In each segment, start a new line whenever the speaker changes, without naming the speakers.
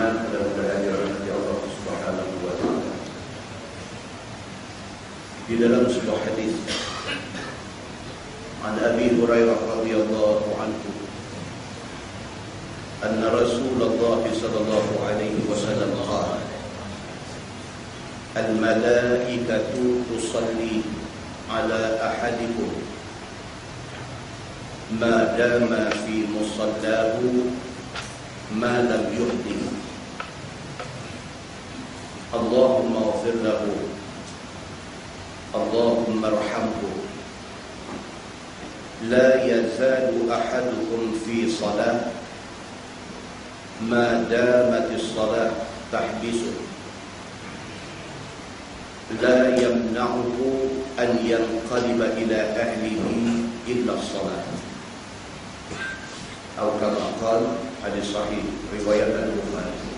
muslimat, mudah-mudahan dirahmati Allah Subhanahu wa taala. Di dalam sebuah hadis an Abi Hurairah radhiyallahu anhu anna Rasulullah sallallahu alaihi wasallam qala al-malaikatu tusalli ala ahadikum ma dama fi musallahu ma lam yuhdith. Allahumma ighfir lahu, Allahumma arhamhu, la yazalu ahadukum fi salah ma damat as-salah tahbisu, la yamna'uhu an yanqaliba ila ahlihi illa as-salah. Atau kama qala, hadis sahih riwayat Al-Bukhari.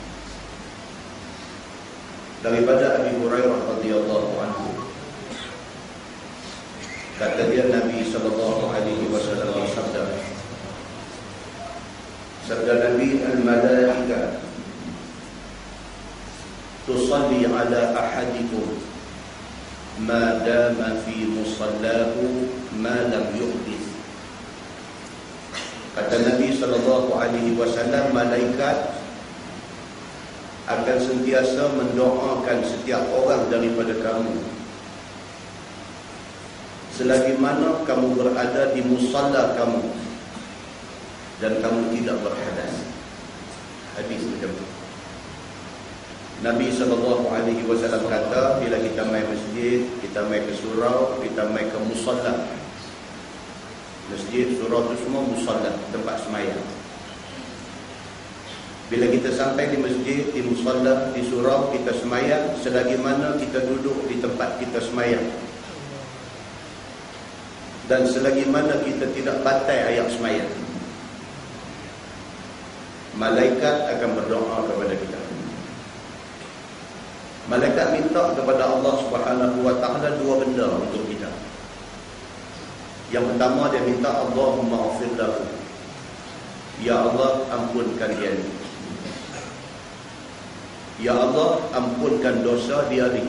Daripada Abi Hurairah radhiyallahu anhu, kata dia, Nabi sallallahu alaihi wasallam bersabda, sabda Nabi, al-malaika tusalli ala ahadikum ma dama fi musallahu ma lam yuhdith. Kata Nabi sallallahu alaihi wasallam, malaikat akan sentiasa mendoakan setiap orang daripada kamu selagi mana kamu berada di musalla kamu dan kamu tidak berhadas. Hadis macam tu. Nabi SAW kata, bila kita mai masjid, kita mai ke surau, kita mai ke musalla. Masjid, surau tu semua musalla, tempat semayang. Bila kita sampai di masjid, di musalla, di surau, kita semayang, selagi mana kita duduk di tempat kita semayang dan selagi mana kita tidak batai ayat semayang, malaikat akan berdoa kepada kita. Malaikat minta kepada Allah Subhanahu wa taala dua benda untuk kita. Yang pertama, dia minta Allahumma ighfir lahu, ya Allah ampunkan dia ni, ya Allah ampunkan dosa dia ni.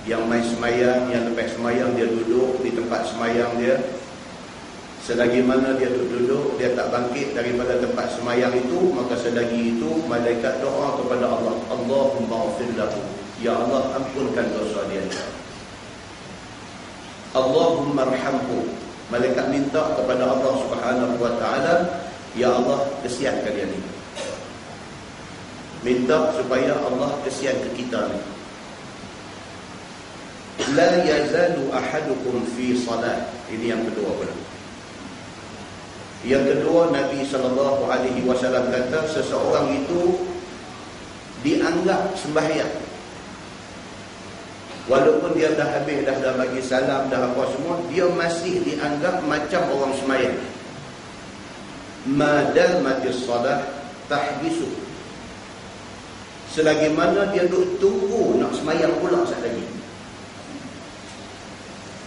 Yang mai semayang, yang lepas semayang dia duduk di tempat semayang dia, selagi mana dia duduk, dia tak bangkit daripada tempat semayang itu, maka selagi itu malaikat doa kepada Allah, Allahumma ighfir lahu, ya Allah ampunkan dosa dia. Allahumma arhamhu, malaikat minta kepada Allah Subhanahu wa taala, ya Allah kesiankan dia ni, minta supaya Allah kesian ke kita ni. La yazalu ahadukum fi salat. Ini yang kedua pula. Yang kedua, Nabi SAW kata, seseorang itu dianggap sembahyang walaupun dia dah habis, dah bagi salam, dah apa semua, dia masih dianggap macam orang sembahyang. Madamatis salat tahbisu, selagi mana dia duduk tunggu nak sembahyang pula sekali lagi.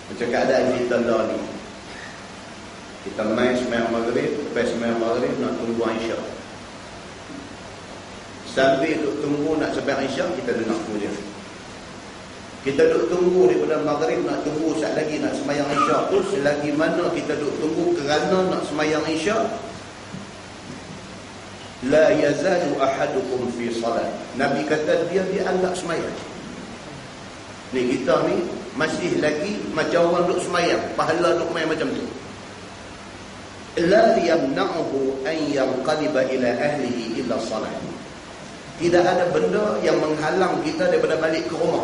Macam keadaan kita dah ni, kita main sembahyang maghrib, lepas sembahyang maghrib nak tunggu Isyak. Sambil duduk tunggu nak sembahyang Isyak, kita dengar kuliah. Kita duduk tunggu daripada maghrib nak tunggu sekali lagi nak sembahyang Isyak tu, selagi mana kita duduk tunggu kerana nak sembahyang Isyak, la yazalu ahadukum fi salat. Nabi kata dia dianggap sembahyang. Ni kita ni masih lagi macam orang duk semayang, pahala duk main macam tu. La yamna'uhu an yanqaliba ila ahlihi illa salat. Tidak ada benda yang menghalang kita daripada balik ke rumah,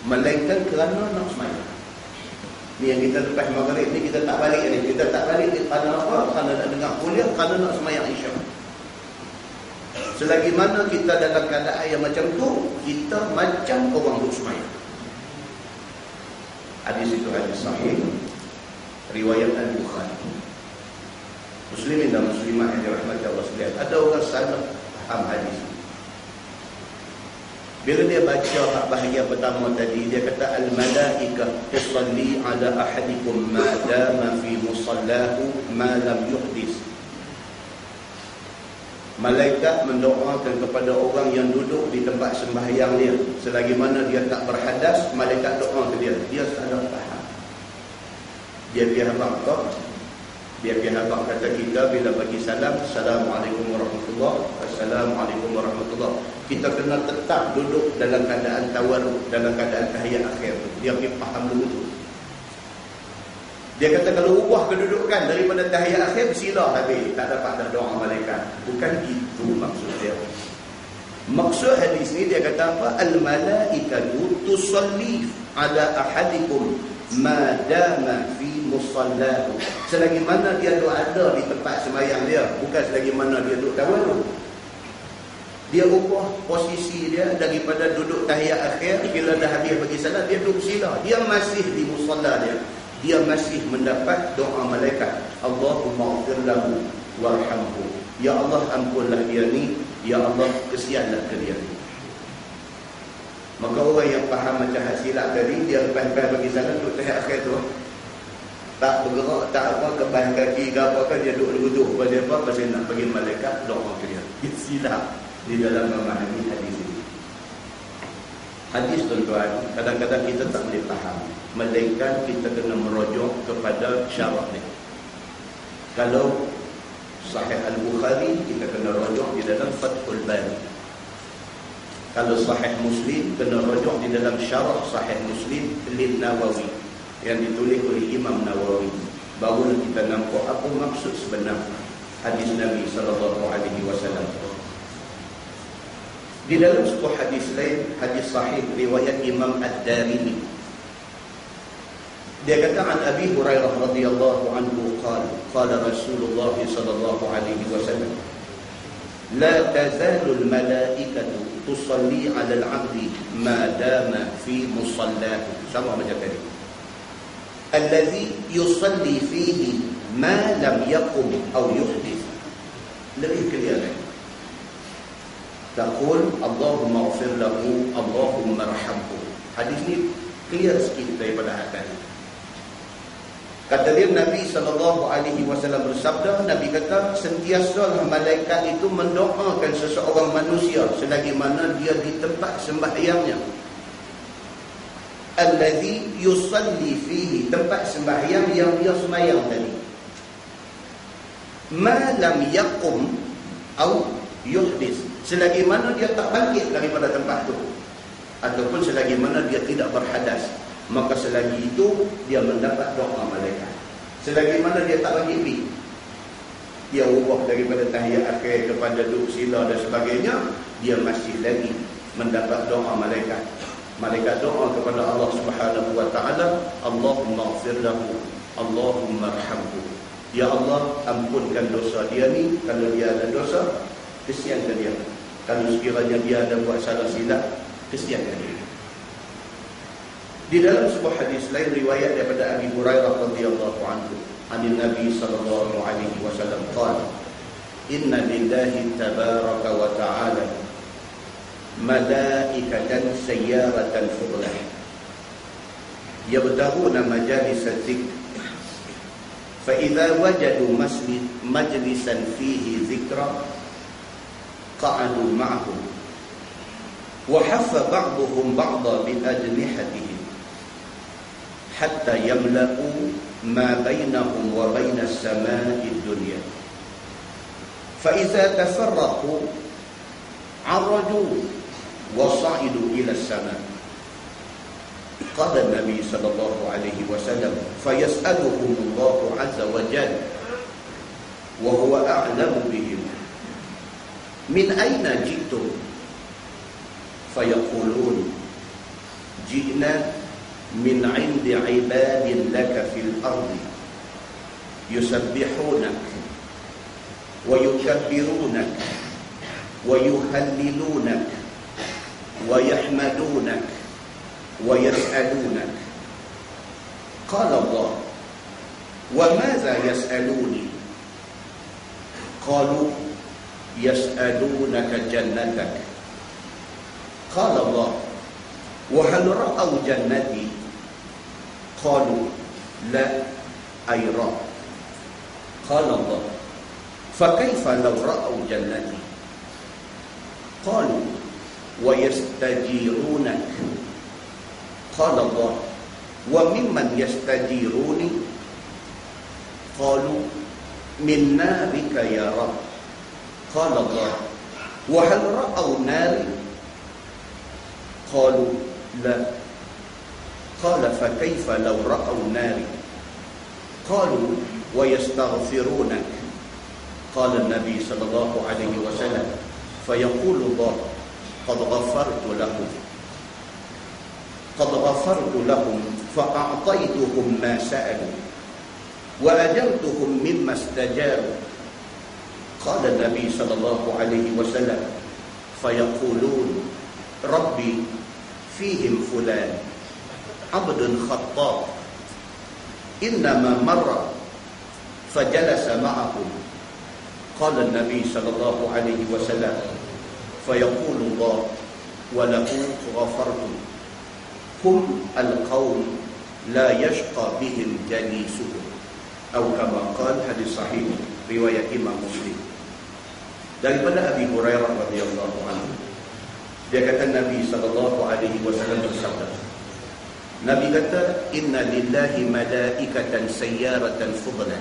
melainkan kerana nak semayang. Ni yang kita lepas maghrib ni, kita tak balik ni. Kita tak balik kerana apa? Kerana nak dengar kuliah, kerana nak semayang Isyak. Selagi mana kita dalam keadaan yang macam tu, kita macam orang duk semayang. Hadis itu hadis sahih riwayat Al-Bukhari. Muslimin dan muslimat yang dirahmati Allah sekalian, ada orang salah faham hadis. Bila dia baca bahagian pertama tadi, dia kata al-malaikah tusalli ala ahadikum ma dama fi musallahu ma lam yuhdis. Malaikat mendoakan kepada orang yang duduk di tempat sembahyang dia. Selagi mana dia tak berhadas, malaikat doa ke dia. Dia salah faham. Dia habang kau. Dia habang kata kita bila bagi salam, Assalamualaikum warahmatullahi wabarakatuh. Assalamualaikum warahmatullahi wabarakatuh. Kita kena tetap duduk dalam keadaan tawarruk, dalam keadaan tahiyat akhir. Dia faham dulu tu. Dia kata kalau ubah kedudukan daripada tahiyat akhir, bersilah habis. Tak dapat dah doa malaikat. Bukan itu maksud dia. Maksud hadis ni dia kata apa? Al-malaikatu tusalli ala ahadikum ma dama fi musallahu. Selagi mana dia ada di tempat sembahyang dia, bukan selagi mana dia duduk tawarruk. Dia ubah posisi dia daripada duduk tahiyat akhir, bila dah habis bagi salat dia duduk sila. Dia masih di musalla dia. Dia masih mendapat doa malaikat. Allahumma ighfir lahu warhamhu. Ya Allah, ampunlah dia ni. Ya Allah, kesianlah ke dia ni. Maka orang yang faham macam silap tadi, dia lepas-lepas bagi salam duduk tahiyat akhir tu, tak bergerak, tak apa, kebas kaki ke apa kan, dia duduk duduk. Pasal apa? Pasal nak bagi malaikat doa ke dia. Dia silap di dalam memahami hadis ini. Hadis tuan-tuan, kadang-kadang kita tak boleh faham. Melainkan kita kena merujuk kepada syarah ni. Kalau Sahih Al-Bukhari, kita kena rujuk di dalam Fathul Bari. Kalau Sahih Muslim, kena rujuk di dalam syarah Sahih Muslim Lil Nawawi yang ditulis oleh Imam Nawawi. Barulah kita nampak apa maksud sebenar hadis Nabi SAW. Di dalam sebuah hadis lain, hadis sahih riwayat Imam Ad-Darimi, dia kata an Abi Hurairah radhiyallahu anhu qala Rasulullah sallallahu alaihi wasallam la tazalu al-malaikatu tusalli 'ala al-'abdi ma dama fi musallahu. Sama macam tadi. Allazi yusalli fihi ma lam yaqum aw yuhdith. Lebih clear lagi. Taqul Allahumma ighfir lahu, Allahumma arhamhu. Hadis ni clear sikit daripada atas. Kata dia, Nabi SAW bersabda, Nabi kata, sentiasalah malaikat itu mendoakan seseorang manusia selagi mana dia di tempat sembahyangnya. Allazi yusalli fihi, tempat sembahyang yang dia sembahyang tadi. Ma lam yaqum au yuhdis, selagi mana dia tak bangkit daripada tempat itu, ataupun selagi mana dia tidak berhadas, maka selagi itu dia mendapat doa malaikat. Selagi mana dia tak bagi pi, dia ubah daripada tahiyat akhir kepada duduk sila dan sebagainya, dia masih lagi mendapat doa malaikat. Malaikat doa kepada Allah Subhanahu wa taala, Allahumma ighfir lahu, Allahumma arhamhu. Ya Allah, ampunkan dosa dia ni. Kalau dia ada dosa, kesiankan dia. Kalau sekiranya dia ada buat salah silap, kesiankan dia. Di dalam sebuah hadis lain riwayat daripada Abi Hurairah radhiyallahu anhu, anin Nabi sallallahu alaihi wasallam qala, inna lillahi tabaraka wa ta'ala malaikatan sayyaratan fudlah yabtaghuna majalis adh-dhikr fa idza wajadu majlisan fihi dhikra qa'adu ma'ahum wa haffa ba'dhum ba'dha bi ajnihatihim hatta yamla'u ma bainahum wa baina as-sama'i ad-dunya fa idza tafarraqu 'araju wa sa'idu ila as-sama'. Qala an-nabi sallallahu alaihi wasallam fa yas'aluhum Allah 'azza wa jalla wa huwa a'lamu bihim min ayna ji'tum fayaqulun ji'na min 'indi 'ibadin laka fil ardi yusabbihunak wa yukabbirunak wa yuhallilunak wa yahmadunak wa yas'alunak. Qala Allah, wa madza yas'aluni? Qalu yas'alunaka jannatak. Qala Allah, wa hal ra'aw jannati? Qalu la ayra. Qala Allah, fa kaifa law ra'aw jannati? Qalu wa yastajirunak. Qala Allah wa mimman yastajiruni. Qalu min narika ya Rabb. Qala Allah wa hal ra'aw nari. Qalu la. Qala fa kaifa law ra'aw nari. Qalu wa yastaghfirunak. Qala an-nabi sallallahu alaihi wasallam fayaqulu Allah qad ghafartu lahum fa'a'taytuhum ma sa'alu wa ajartuhum mimma istajaru. Qala an-nabi sallallahu alaihi wasallam fayaqulun rabbi fihim fulan abdun khattab innama marra fajalasa ma'ahum. Qala an-nabi sallallahu alaihi wasallam fayaqulu Allah wa lahu ghafartu hum al-qawm la yashqa bihim jalisuhum. Atau kama qala, hadis sahih riwayat Imam Muslim. Daripada Abi Hurairah radhiyallahu anhu, dia kata Nabi sallallahu alaihi wasallam bersabda, Nabi kata, inna lillahi malaikatan sayyaratan fudlan.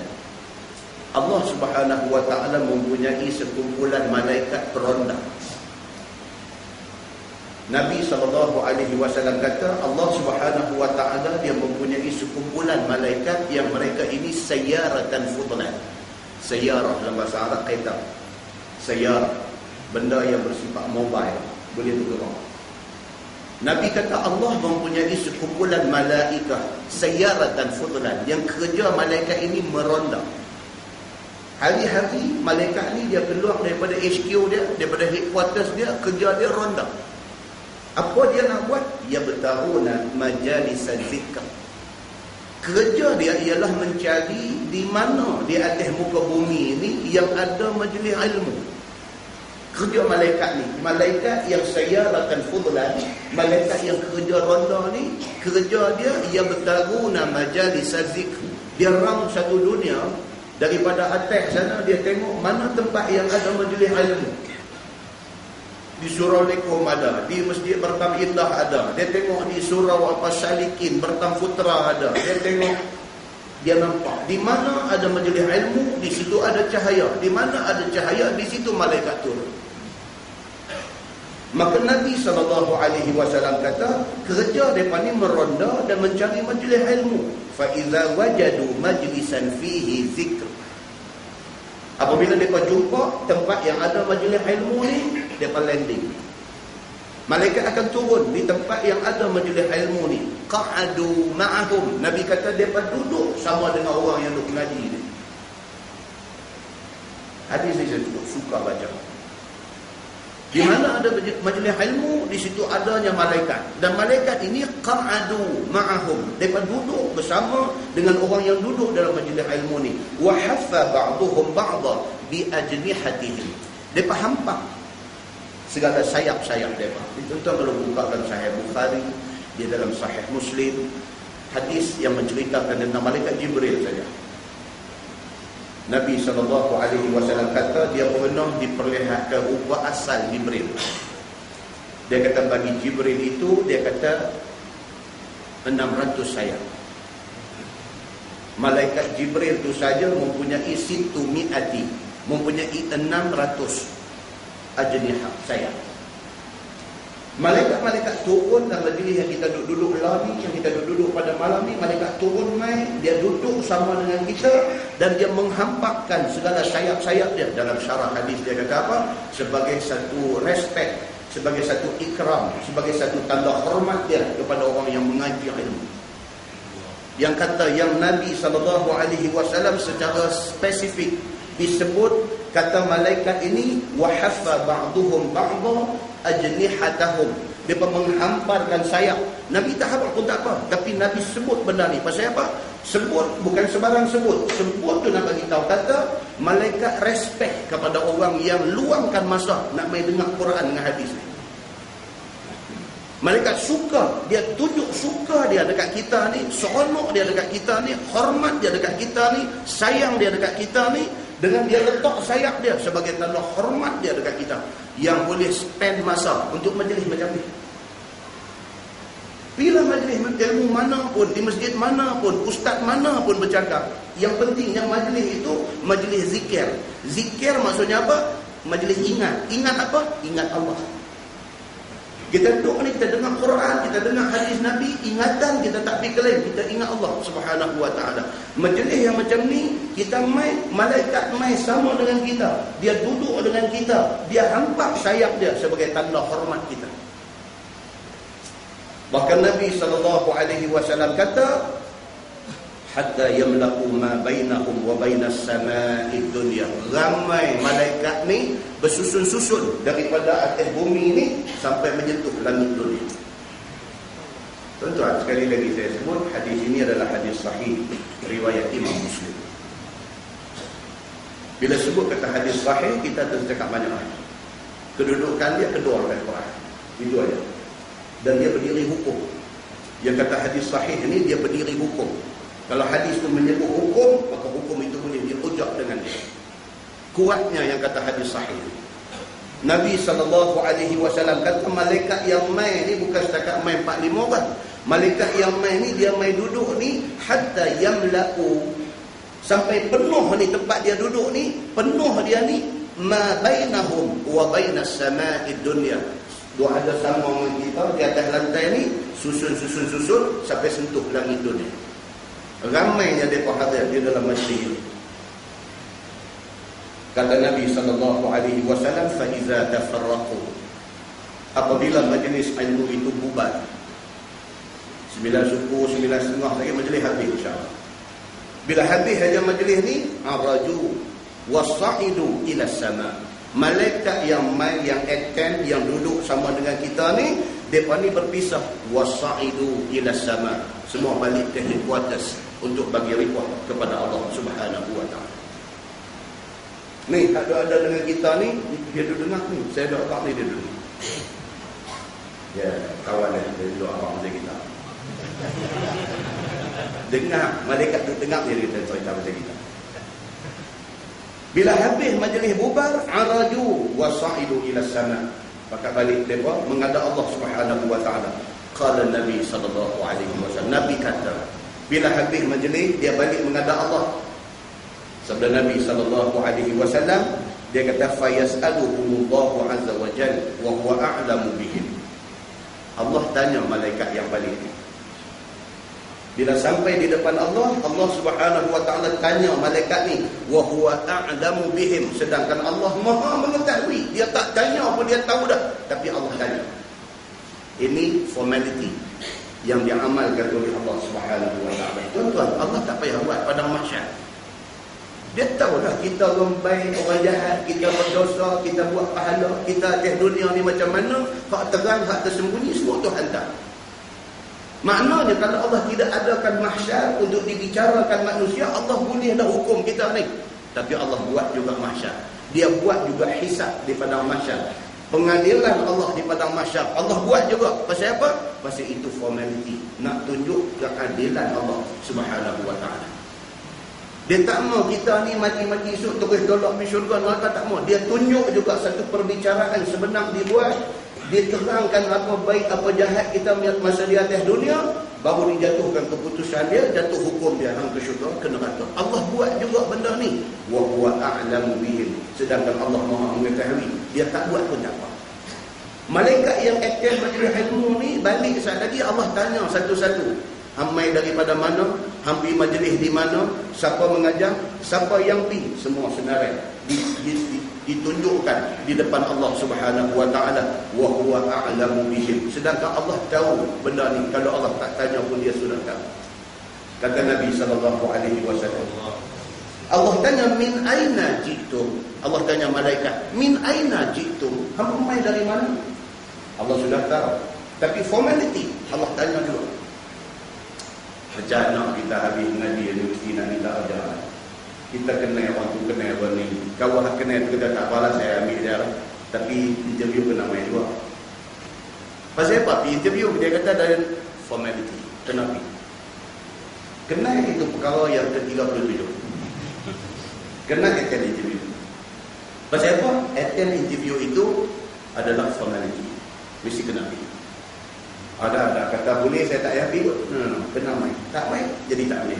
Allah subhanahu wa ta'ala mempunyai sekumpulan malaikat peronda. Nabi SAW kata, Allah subhanahu wa ta'ala dia mempunyai sekumpulan malaikat yang mereka ini sayyaratan fudlan. Sayyarah dalam bahasa Arab kereta. Sayyarah, benda yang bersifat mobile, boleh bergerak. Nabi kata Allah mempunyai sekumpulan malaikat sayyaratan fudlan, yang kerja malaikat ini meronda. Hari-hari malaikat ni dia keluar daripada HQ dia, daripada headquarters dia, kerja dia ronda. Apa dia nak buat? Dia bertaruna majalis zikr. Kerja dia ialah mencari di mana di atas muka bumi ini yang ada majlis ilmu. Kerja malaikat ni, malaikat yang sayyaratan fudlan, malaikat yang kerja ronda ni, kerja dia ia bertaruna majalis zikr. Dia rang satu dunia. Daripada atas sana dia tengok mana tempat yang ada majlis ilmu. Di Surau Lekom ada, di Masjid Bertam Indah ada. Dia tengok di Surau Salikin, Bertam Putra ada. Dia tengok, dia nampak di mana ada majlis ilmu, di situ ada cahaya. Di mana ada cahaya, di situ malaikat turun. Maka Nabi SAW kata, kerja mereka ni meronda dan mencari majlis ilmu. فَإِذَا وَجَدُوا مَجْلِسًا فِيهِ ذِكْرٍ. Apabila mereka jumpa tempat yang ada majlis ilmu ni, mereka landing. Malaikat akan turun di tempat yang ada majlis ilmu ni. قَعَدُوا مَعَهُمْ. Nabi kata mereka duduk sama dengan orang yang duduk mengaji ni. Hadis ni saya suka baca. Di mana ada majlis ilmu, di situ adanya malaikat. Dan malaikat ini qa'adu ma'ahum. Mereka duduk bersama dengan orang yang duduk dalam majlis ilmu ni. Wa haffa ba'duhum ba'da bi ajnihatihim. Mereka hampak segala sayap-sayap mereka. Itu kalau buka dalam Sahih Bukhari, dia dalam Sahih Muslim, hadis yang menceritakan tentang malaikat Jibril saja. Nabi SAW kata dia pernah diperlihatkan rupa asal Jibril. Dia kata bagi Jibril itu, dia kata 600 sayap. Malaikat Jibril itu saja mempunyai situ mi'ati, mempunyai 600 ajnihah sayap. Malaikat-malaikat turun dalam majlis yang kita duduk lah ni, yang kita duduk pada malam ni, malaikat turun mai, dia duduk sama dengan kita dan dia menghampakkan segala sayap-sayap dia. Dalam syarah hadis dia kata apa? Sebagai satu respect, sebagai satu ikram, sebagai satu tanda hormat dia kepada orang yang mengaji ilmu. Yang kata yang Nabi SAW secara spesifik disebut, kata malaikat ini wahaffa ba'duhum ba'da ajnihatahum. Mereka menghamparkan sayap. Nabi tak hafal pun tak apa, tapi Nabi sebut benda ni. Pasal apa? Sebut bukan sebarang sebut. Sebut tu nak bagi tahu, kata malaikat respect kepada orang yang luangkan masa nak main dengar Quran dengan hadis ni. Malaikat suka, dia tunjuk suka dia dekat kita ni, seronok dia dekat kita ni, hormat dia dekat kita ni, sayang dia dekat kita ni, dengan dia letak sayap dia sebagai tanda hormat dia dekat kita. yang boleh spend masa untuk majlis macam ni. Bila majlis ilmu mana pun, di masjid mana pun, ustaz mana pun bercakap, yang penting yang majlis itu majlis zikir. Zikir maksudnya apa? Majlis ingat. Ingat apa? Ingat Allah. Kita duduk ni, kita dengar Quran, kita dengar hadis Nabi, ingatan kita tak pergi ke lain, kita ingat Allah Subhanahu wa ta'ala. Majlis yang macam ni, kita mai, malaikat mai sama dengan kita. Dia duduk dengan kita, dia hampak sayap dia sebagai tanda hormat kita. Bahkan Nabi SAW kata, hatta yamlaqu ma bainahum wa bainas sama'id dunya. Ramai malaikat ni bersusun-susun daripada atas bumi ni sampai menyentuh langit dunia. Tuan-tuan, sekali lagi saya sebut, hadis ini adalah hadis sahih riwayat Imam Muslim. Bila sebut kata hadis sahih, kita tercakap banyak. Kedudukan dia kedua oleh Quran. Itu aja. Dan dia berdiri hukum. Yang kata hadis sahih ni, dia berdiri hukum. Kalau hadis itu menyebut hukum, maka hukum itu boleh diucap dengan dia. Kuatnya yang kata hadis sahih. Nabi SAW kata, malaikat yang main ni bukan setakat main 4-5 orang. Malaikat yang main ni, dia main duduk ni hatta yamla'u, sampai penuh ni tempat dia duduk ni, penuh dia ni, ma bainahum wa bainas sama'id dunya. Dua ada sama dengan kita di atas lantai ni, susun sampai sentuh langit dunia. Ramainya mereka hadir di dalam masjid. Kata Nabi SAW, fa iza tafarraqu, apabila majlis ilmu itu bubar, 9 suku 9.30 lagi majlis habis insya-Allah. Bila habis aja majlis ni, araju wasaidu ila sama. Malaikat yang main, yang attend, yang duduk sama dengan kita ni, mereka ni berpisah, wasaidu ila sama, semua balik ke headquarters untuk bagi report kepada Allah Subhanahu wa ta'ala. Ni ada dengan kita ni, dia duduk dengar ni, saya duduk kat ni, dia duduk. Ya, kawan dia duduk awak macam kita. Dengar, malaikat duduk dengar dia cerita macam kita. Bila habis majlis bubar, araju wasaidu ila sama, maka balik mereka menghadap Allah Subhanahu wa ta'ala. Qala Nabi SAW, Nabi kata, bila habis majlis, dia balik menghadap Allah. Sabda Nabi SAW, dia kata, fayas'aluhumullahu azza wa jalla wa huwa a'lamu bihim. Allah tanya malaikat yang balik ni. Bila sampai di depan Allah, Allah Subhanahu wa ta'ala tanya malaikat ni, wa huwa a'lamu bihim, sedangkan Allah Maha mengetahui. Dia tak tanya pun dia tahu dah, tapi Allah tanya. Ini formality yang diamalkan oleh Allah Subhanahu wa ta'ala. Tuan-tuan, Allah tak payah buat pada mahsyar. Dia tahu dah kita orang baik, orang jahat, kita berdosa, kita buat pahala, kita atas dunia ni macam mana, hak terang, hak tersembunyi, semua Tuhan tahu. Maknanya kalau Allah tidak adakan mahsyar untuk dibicarakan manusia, Allah bolehlah hukum kita ni. Tapi Allah buat juga mahsyar. Dia buat juga hisab di padang mahsyar. Pengadilan Allah di padang mahsyar, Allah buat juga. Pasal apa? Pasal itu formality, nak tunjuk keadilan Allah Subhanahu wa ta'ala. Dia tak mau kita ni mati-mati esok terus tolak pergi syurga neraka, tak mau. Dia tunjuk juga satu perbicaraan sebenar dibuat. Dia terangkan apa baik apa jahat kita masa di atas dunia, baru dijatuhkan keputusan dia, jatuh hukum dia hang ke syurga ke neraka. Allah buat juga benda ni. Wa huwa a'lamu bihim, sedangkan Allah Maha mengetahui. Dia tak buat pun tak apa. Malaikat yang attend majlis ilmu ni balik sekali lagi, Allah tanya satu-satu. Hamai daripada mana, hampi majlis di mana, siapa mengajar, siapa yang pi, semua senarai ditunjukkan di depan Allah Subhanahu wa ta'ala. Wa huwa a'lamu bihim, sedangkan Allah tahu benda ni. Kalau Allah tak tanya pun dia sudah tahu. Kata Nabi SAW, Allah tanya, min aina jitum. Allah tanya malaikat, min aina jitum, hampa mai dari mana? Allah sudah tahu, tapi formality Allah tanya dulu. Macam nak kita habis mengaji universiti nak minta ajar, kita kenal orang tu, kenal orang ni. Kalau kenal tu kita tak apalah, saya ambil dia lah. Tapi interview kena main juga. Pasal apa? Interview dia kata dari formality. Kenapa? Kenal itu perkara yang ke-37. Kenal attend interview. Pasal apa? Attend interview itu adalah formality. Mesti kena pergi. Ada kata boleh saya tak payah pergi kot. No, kena mai. Tak mai, jadi tak boleh.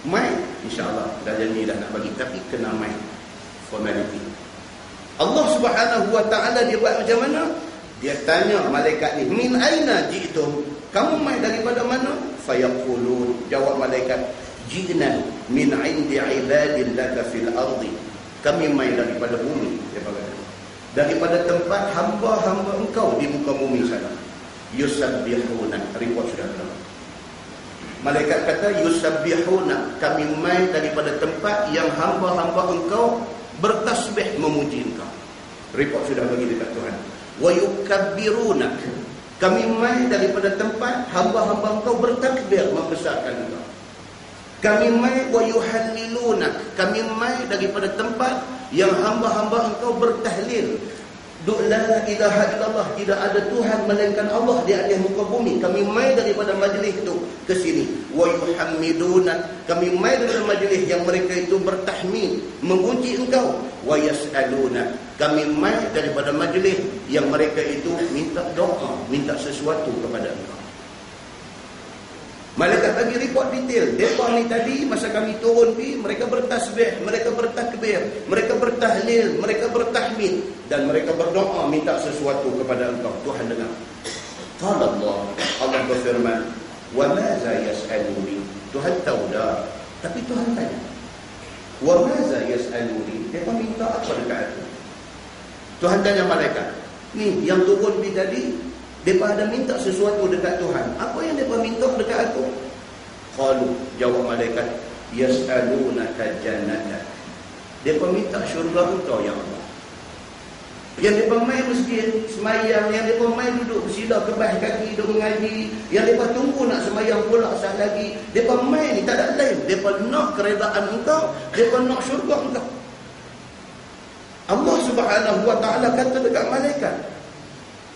Mai, insyaAllah dah janji dah nak bagi, tapi kena mai. Formality. Allah Subhanahu wa ta'ala dia buat macam mana? Dia tanya malaikat ni, min aina ji'tum? Kamu mai daripada mana? Fayaqulun, jawab malaikat, ji'na min 'indi 'ibadin laka fil ardi. Kami mai daripada bumi, dia berkata. Daripada tempat hamba-hamba engkau di muka bumi sana. Yusabbihuna, report sudah keluar. Malaikat kata yusabbihuna, kami mai daripada tempat yang hamba-hamba engkau bertasbih memuji engkau. Report sudah bagi dekat Tuhan. Wa yukabbirunak, kami mai daripada tempat hamba-hamba engkau bertakbir membesarkan engkau. Kami mai wa yuhallilunak, kami mai daripada tempat yang hamba-hamba engkau bertahlil. La ilaha illallah, tidak ada Tuhan melainkan Allah di atas muka bumi. Kami mai daripada majlis itu ke sini. Wa yuhammidunak, kami mai daripada majlis yang mereka itu bertahmid, memuji engkau. Wa yas'alunak, kami mai daripada majlis yang mereka itu minta doa, minta sesuatu kepada engkau. Malaikat bagi report detail. Mereka ni tadi masa kami turun pergi, mereka bertasbih, mereka bertakbir, mereka bertahlil, mereka bertahmid, dan mereka berdoa minta sesuatu kepada engkau. Tuhan dengar. Qala Allah berfirman, wa maza yas'aluni? Tuhan tahu dah, tapi Tuhan tanya. Wa maza yas'aluni? Mereka minta apa dekat aku? Tuhan tanya malaikat. Ni yang turun pergi tadi, mereka ada minta sesuatu dekat Tuhan. Apa yang mereka minta dekat aku? Qalu, jawab malaikat, yas'alunaka jannata. Mereka minta syurga engkau, ya Allah. Yang mereka main masjid, semayang, yang mereka main duduk bersila kebah kaki, duduk mengaji, yang mereka tunggu nak semayang pula saat lagi. Mereka main ni tak ada lain. Mereka nak keredaan engkau, mereka nak syurga engkau. Allah Subhanahu wa ta'ala kata dekat malaikat,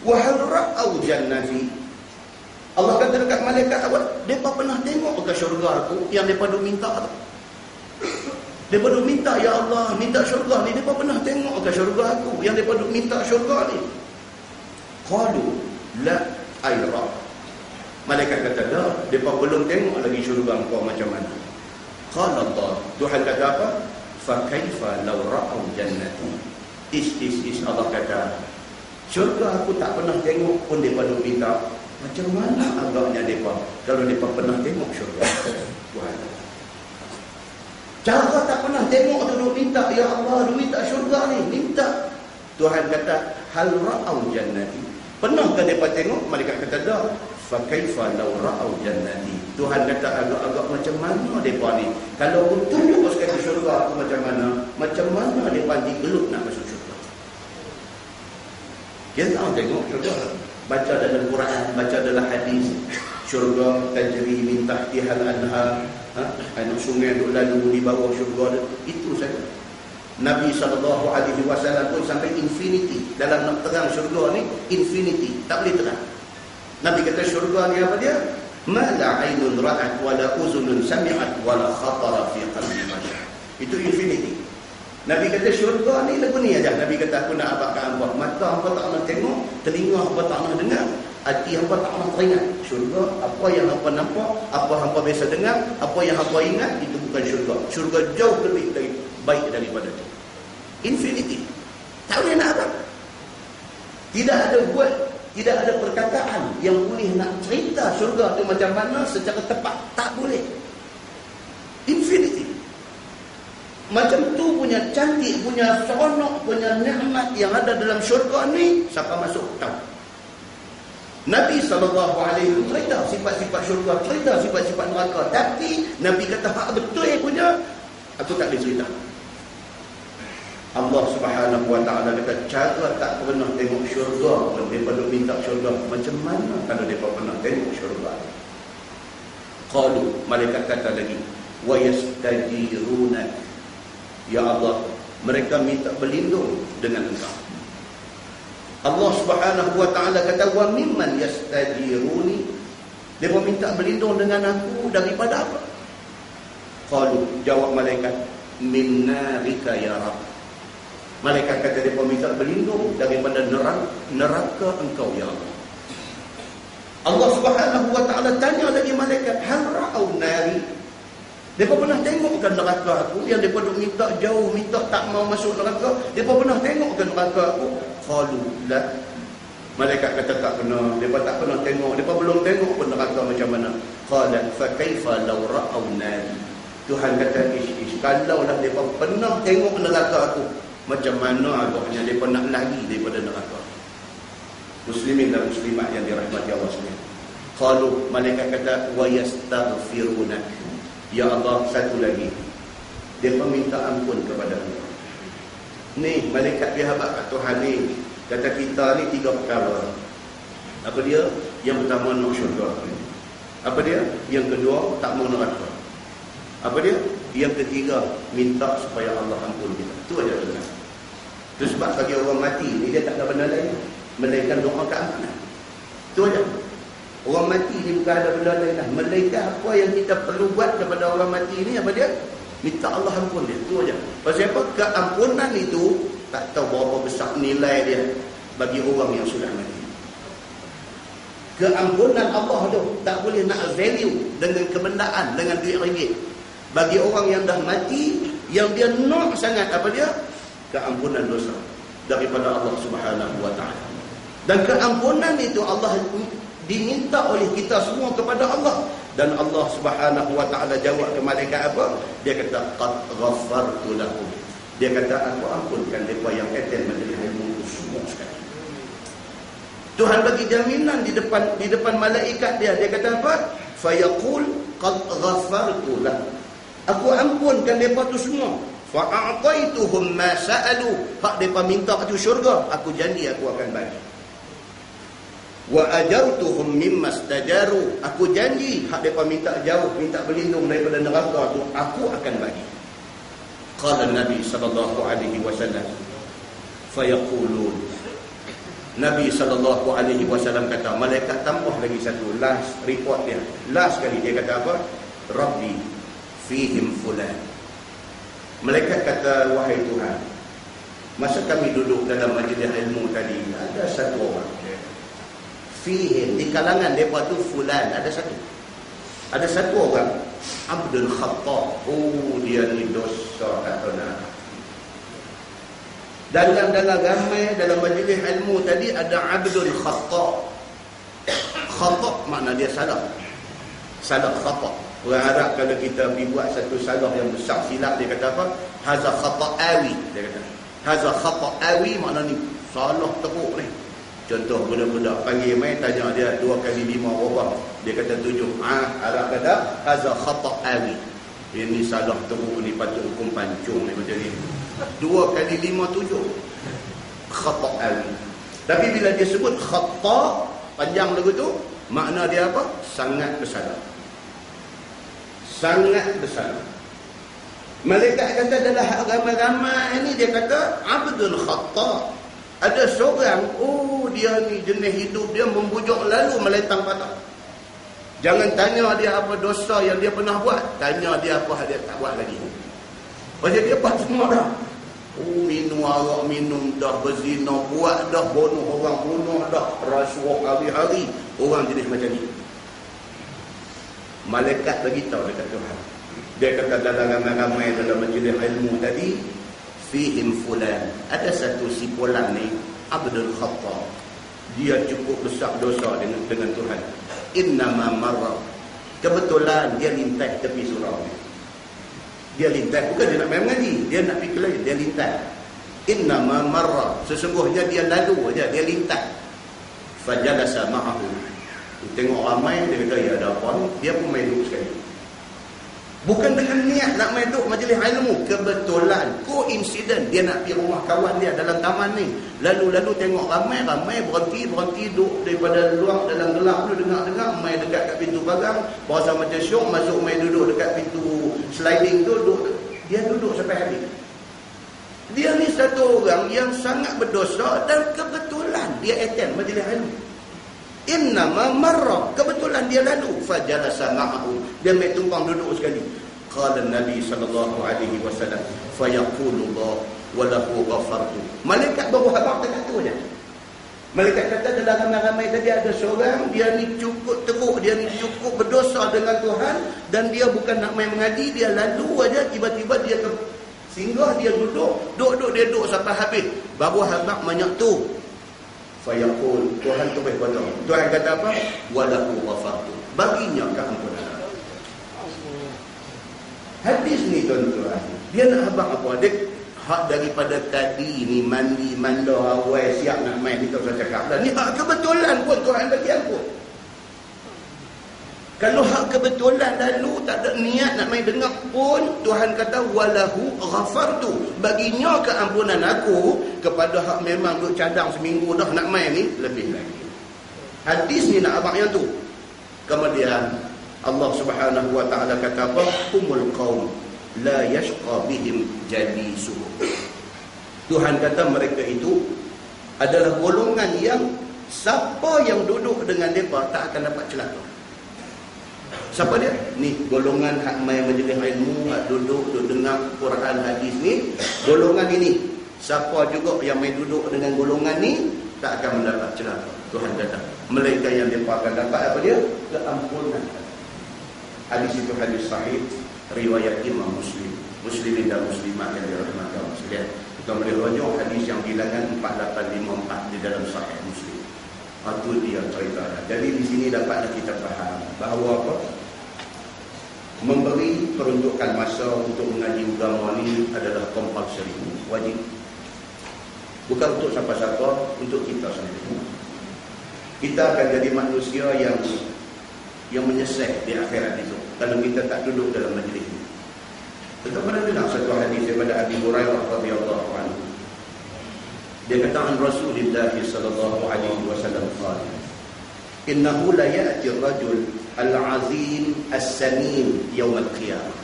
wa hal ra'au jannati. Allah kata dekat malaikat awak, depa pernah tengok ke syurga aku yang depa duk minta tu? Depa duk minta, ya Allah, minta syurga ni, depa pernah tengok ke syurga aku yang depa duk minta syurga ni? Qalu la ayra. Malaikat kata dah, depa belum tengok lagi syurga engkau macam mana. Qala Allah, Tuhan kata apa? Fa kaifa law ra'au jannati. Is Allah kata, syurga aku tak pernah tengok pun mereka duk minta. Macam mana agaknya mereka kalau mereka pernah tengok syurga? Tuhan, cara tak pernah tengok tu duk minta, ya Allah, duk minta syurga ni, minta. Tuhan kata, hal ra'au jannati. Pernahkah mereka tengok? Malaikat kata dah. Fa kaifa law ra'au jannati. Tuhan kata, agak-agak macam mana mereka ni kalau aku tunjuk sekali syurga aku macam mana mereka digelut nak masuk syurga. Kita tahu tengok syurga, baca dalam Quran, baca dalam hadis, syurga tajri min tahtihal anhar, anak sungai duk lalu di bawah syurga. Itu saja. Nabi SAW pun sampai infinity dalam nak terang syurga ni, infinity, tak boleh terang. Nabi kata syurga ni apa dia? Ma la ainun ra'at wa la uzunun sami'at wa la khatara fi qalbi bashar. Itu infinity. Nabi kata syurga ni lagu ni aja. Nabi kata aku nak abadkan hangpa. Mata hangpa tak nak tengok, telinga hangpa tak nak dengar, hati hangpa tak nak teringat. Syurga, apa yang hangpa nampak, apa hangpa biasa dengar, apa yang hangpa ingat, itu bukan syurga. Syurga jauh lebih baik daripada itu. Infinity. Tak boleh nak abad. Tidak ada perkataan yang boleh nak cerita syurga tu macam mana secara tepat. Tak boleh. Infinity. Macam tu punya cantik, punya seronok, punya nikmat yang ada dalam syurga ni, siapa masuk tahu. Nabi SAW cerita sifat-sifat syurga, cerita sifat-sifat neraka. Tapi Nabi kata hak betul punya, aku tak boleh cerita. Allah Subhanahu wa ta'ala kata, cara tak pernah tengok syurga pun mereka duk minta syurga. Macam mana kalau mereka pernah tengok syurga? Qalu, malaikat kata lagi, wa yastajiruna. Ya Allah, mereka minta berlindung dengan engkau. Allah Subhanahu wa ta'ala kata, wa mimman yastajiruni. Mereka minta berlindung dengan aku daripada apa? Qalu, jawab malaikat, min narika ya Rabb. Malaikat kata dia minta berlindung daripada neraka engkau ya Allah. Allah Subhanahu wa taala tanya lagi malaikat, hal ra'au nari? Depa pernah tengok ke neraka aku yang depa duk minta jauh, minta tak mau masuk neraka? Depa pernah tengok ke neraka aku? Qalu la. Malaikat kata tak pernah, depa tak pernah tengok, depa belum tengok pun neraka macam mana. Qala fa kaifa law ra'au nari? Tuhan kata, kalaulah depa pernah tengok neraka aku, macam mana agaknya depa nak lari daripada neraka? Muslimin dan muslimat yang dirahmati Allah sekalian. Qalu, malaikat kata, wa yastaghfirunak. Ya Allah, satu lagi, depa minta ampun kepada Allah. Ni malaikat bihabak kat Tuhan ni kata kita ni 3 perkara. Apa dia? Yang pertama nak syurga. Apa dia? Yang kedua tak mau neraka. Apa dia? Yang ketiga minta supaya Allah ampun kita. Itu aja tuan. Itu sebab bagi orang mati ni dia tak ada benda lain melainkan doa keampunan. Itu aja. Orang mati ni bukan ada benda lain lah melainkan apa yang kita perlu buat kepada orang mati ni. Apa dia? Minta Allah ampun dia. Itu aja. Pasal apa? Keampunan itu tak tahu berapa besar nilai dia bagi orang yang sudah mati. Keampunan Allah tu tak boleh nak value dengan kebendaan, dengan duit ringgit. Bagi orang yang dah mati, yang dia nak sangat apa dia? Keampunan dosa daripada Allah Subhanahu wa taala. Dan keampunan itu Allah diminta oleh kita semua kepada Allah. Dan Allah Subhanahu wa taala jawab ke malaikat apa? Dia kata qad ghaffartu lahum. Dia kata aku ampunkan mereka yang attend majlis ilmu semua sekali. Tuhan bagi jaminan di depan malaikat dia. Dia kata apa? Fa yaqul qad ghaffartu lahum. Aku ampunkan mereka tu semua. Fa'ataituhum ma sa'alu. Hak mereka minta tu syurga, aku janji aku akan bagi. Wa ajartuhum mimma stajaru. Aku janji hak mereka minta jauh, minta berlindung daripada neraka tu, aku akan bagi. Qala Nabi sallallahu alaihi wasallam fa yaqulun. Nabi sallallahu alaihi wasallam kata, malaikat tambah lagi satu last report dia. Last sekali dia kata apa? Rabbi fihim fulan. Malaikat kata, wahai Tuhan, masa kami duduk dalam majlis ilmu tadi, ada satu orang fihim, di kalangan mereka tu fulan, ada satu orang Abdul Khattab. Oh, dia ni dosa tak tahu nak. Dalam ramai dalam majlis ilmu tadi ada Abdul Khattab. Khattab makna dia salah khattab. Orang Arab kalau kita pergi buat satu salah yang besar silap, dia kata apa? Haza khata'awi. Dia kata haza khata'awi makna ni salah teruk ni. Contoh budak-budak panggil mai tanya dia 2 kali 5 berapa? Dia kata 7. Arab kata haza khata'awi. Ini salah teruk ni, patut hukum pancung ni macam ni. 2 kali 5 7. Khata'awi. Tapi bila dia sebut khata' panjang lagu tu, makna dia apa? Sangat bersalah. Sangat bersalah. Malaikat kata dalam ramai-ramai ini, dia kata Abdul Khattab. Ada seorang, oh dia ni jenis hidup dia membujuk lalu melentang patah. Jangan tanya dia apa dosa yang dia pernah buat, tanya dia apa dia tak buat lagi. Pasal dia buat semua dah. Oh, minum arak, minum dah, berzina, buat dah, bunuh orang, bunuh dah, rasuah hari-hari. Orang jenis macam ni. Malaikat beritahu dekat Tuhan. Dia kata dalam ramai-ramai dalam majlis ilmu tadi, fihim fulan, ada satu si fulan ni Abdul Khattab. Dia cukup besar dosa dengan Tuhan. Innama marra. Kebetulan dia lintas tepi surau ni. Dia lintas, bukan dia nak main mengaji, dia nak pergi ke lain, dia lintas. Innama marra, sesungguhnya dia lalu aja, dia lintas. Fajalasa ma'ahu. Tengok ramai, dia kata ya ada apa ni, dia pun main duduk sekali. Bukan dengan niat nak main duduk majlis ilmu, kebetulan koinsiden dia nak pergi rumah kawan dia dalam taman ni, lalu tengok ramai berhenti duduk daripada luar dalam gelap tu, dengar main dekat kat pintu pagar, berasa macam syok, masuk main duduk dekat pintu sliding tu, dia duduk sampai habis. Dia ni satu orang yang sangat berdosa dan kebetulan dia attend majlis ilmu. Innama marra, kebetulan dia lalu. Fajalasa ma'ahu, dia mai tumpang duduk sekali. Qala Nabi sallallahu alaihi wasallam, fa yaqulu Allah, walahu ghafartu. Malaikat baru habaq tak tu je. Malaikat kata dalam ramai-ramai tadi ada seorang, dia ni cukup teruk, dia ni cukup berdosa dengan Tuhan, dan dia bukan nak main mengaji, dia lalu aja tiba-tiba dia singgah, dia duduk dia duduk sampai habis. Baru habaq banyak tu. Fayaqul, Tuhan tu baik kata. Tuhan kata apa? Walahu ghafartu. Baginya keampunan. Hadis ni tuan-tuan, dia nak habaq apa? Dia hak daripada tadi ni mandi manda awal siap nak main, kita sudah cakap dah. Ni hak kebetulan pun Tuhan bagi ampun. Kalau hak kebetulan lalu tak ada niat nak main dengar pun, Tuhan kata walahu ghafartu, baginya keampunan aku kepada hak memang duk cadang seminggu dah nak main ni, lebih lagi. Hadis ni nak abang yang tu. Kemudian Allah Subhanahu wa taala kata apa? Humul qaum la yashqa bihim jalisuhum. Tuhan kata mereka itu adalah golongan yang siapa yang duduk dengan mereka tak akan dapat celaka. Siapa dia? Ni golongan hak mai majlis ilmu, hak duduk dengar Quran hadis ni, golongan ini. Siapa juga yang mai duduk dengan golongan ni tak akan mendapat celaka. Tuhan kata, mereka yang mereka akan dapat apa dia? Keampunan. Hadis itu hadis sahih, riwayat Imam Muslim. Muslimin dan muslimat yang dirahmati Allah sekalian. Kita boleh rujuk hadis yang bilangan 4854 di dalam Sahih Muslim. Itu dia cerita. Jadi di sini dapatlah kita faham bahawa apa? Memberi peruntukan masa untuk mengaji agama ni adalah compulsory, wajib. Bukan untuk siapa-siapa, untuk kita sendiri. Kita akan jadi manusia yang menyesal di akhirat itu kalau kita tak duduk dalam majlis ini. Kita pernah dengar satu hadis daripada Abi Hurairah radhiyallahu anhu. Dia kata an Rasulullah sallallahu alaihi wasallam qala innahu la ya'ti ar-rajul al-'azim as-samin yawm al-qiyamah.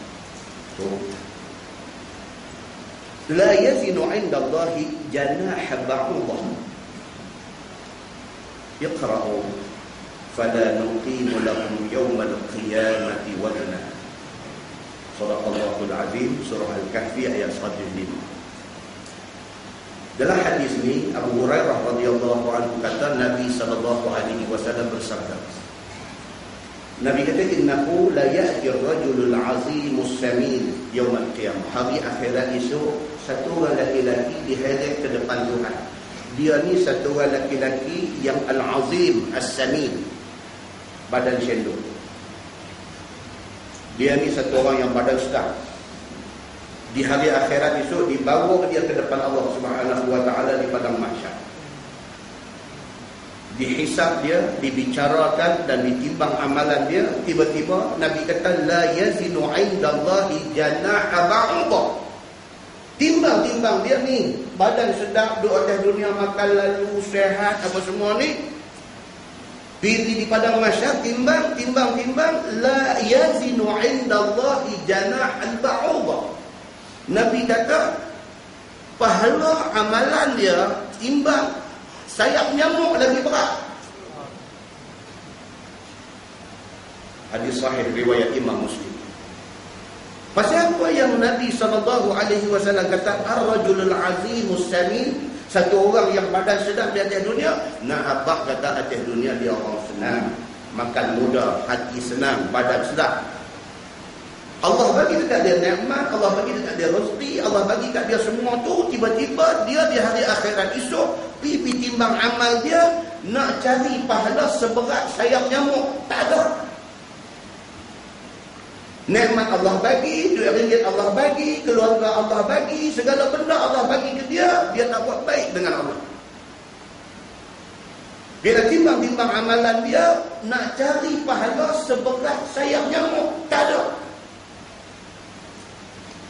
La yazinu 'inda Allah janah ba'udah. Iqra'u fala nuqimu lahum yawm al-qiyamati wazna. Sadaqallahul azim, surah Al-Kahfi ayat 105. Dalam hadis ni Abu Hurairah radhiyallahu anhu kata Nabi sallallahu alaihi wasallam bersabda. Nabi kata innahu la ya'ti ar-rajulul 'azimus samin yaum al-qiyamah. Hari akhirat esok satu orang lelaki diheret ke depan Tuhan. Dia ni satu orang lelaki yang al-'azim as-samin, badan sendok. Dia ni satu orang yang badan sedang. Di hari akhirat esok dibawa dia ke depan Allah Subhanahu wa taala di padang mahsyar. Dihisab dia, dibicarakan dan ditimbang amalan dia. Tiba-tiba Nabi kata la yazinu 'indallahi janaha ba'udah. Timbang-timbang dia ni badan sedap, duduk atas dunia, makan lalu, sehat apa semua ni. Diri di padang mahsyar timbang la yazinu 'indallahi janahan ba'udah. Nabi kata pahala amalan dia timbang sayap nyamuk lagi berat. Hadis sahih riwayat Imam Muslim. Pasal apa yang Nabi SAW kata ar-rajulul azimus samin, satu orang yang badan sedap di atas dunia. Nak abang kata atas dunia dia orang senang, makan mudah, hati senang, badan sedap. Allah bagi dekat dia nikmat, Allah bagi dekat dia rezeki, Allah bagi dekat dia semua tu. Tiba-tiba dia di hari akhirat esok pipi timbang amal dia, nak cari pahala seberat sayap nyamuk, tak ada. Nikmat Allah bagi, duit ringgit Allah bagi, keluarga Allah bagi, segala benda Allah bagi ke dia, dia tak buat baik dengan Allah. Bila timbang-timbang amalan dia, nak cari pahala seberat sayap nyamuk, tak ada.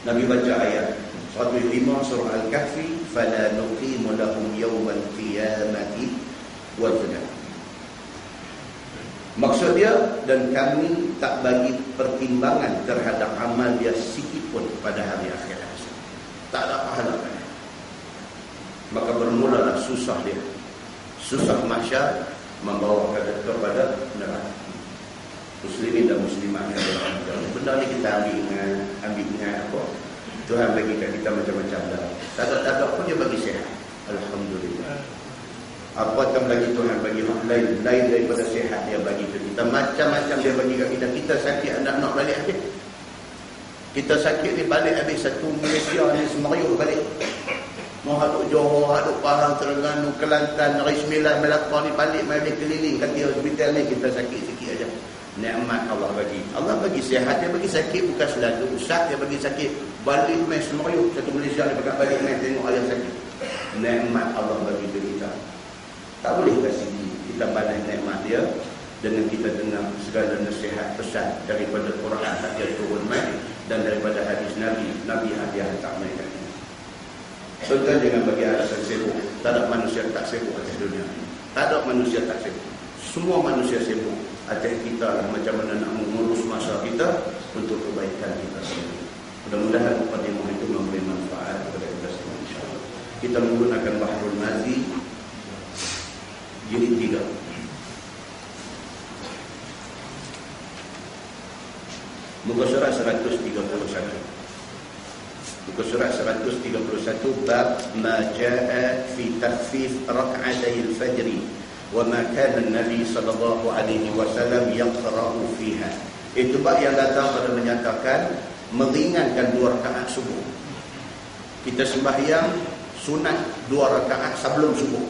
Nabi baca ayat 105 surah Al-Kahfi, fala nuqimu lahum yawmal qiyamati wazna. Maksud dia, dan kami tak bagi pertimbangan terhadap amal dia sikit pun pada hari akhirat. Tak ada pahala. Maka bermulalah susah dia. Susah mahsyar membawa kepada neraka. Muslimin dan muslimat yang berada. Benda ni kita ambil ingat apa? Tuhan bagi kat kita macam-macam dah. Tak ada pun dia bagi sihat. Alhamdulillah. Apatah lagi Tuhan bagi lain daripada sihat dia bagi ke kita. Macam-macam dia bagi kat kita. Kita sakit anak nak balik habis. Kita sakit ni balik habis. Satu Malaysia ni semeriuk balik. Mau haduk Johor, haduk Pahang, Terengganu, Kelantan, Negeri Sembilan, Melaka ni balik keliling kaki hospital ni. Kita sakit sikit aja. Nikmat Allah bagi. Allah bagi sihat, dia bagi sakit bukan selalu. Usah dia bagi sakit. Balik main semeriuk. Satu Malaysia ni pakai balik main tengok ayah sakit. Nikmat Allah bagi kita. Tak boleh kasih kita balas nikmat dia dengan kita dengar segala nasihat pesan daripada Quran dia turun mai dan daripada hadis Nabi. Nabi hadiah tak mai kat kita. Contoh jangan bagi alasan sibuk. Tak ada manusia tak sibuk atas dunia. Tak ada manusia tak sibuk. Semua manusia sibuk. Atas kita lah macam mana nak mengurus masa kita untuk kebaikan kita sendiri. Mudah-mudahan mukadimah itu memberi manfaat kepada kita semua insya-Allah. Kita menggunakan Bahrul Mazi jilid 3. Muka surat 131. Muka surat 131 bab ma jaa fi takhfif rak'atay al-fajr wa ma kana an-nabi sallallahu alaihi wasallam yaqra'u fiha. Itu bab yang datang pada menyatakan meringankan 2 rakaat subuh. Kita sembahyang sunat 2 rakaat sebelum subuh.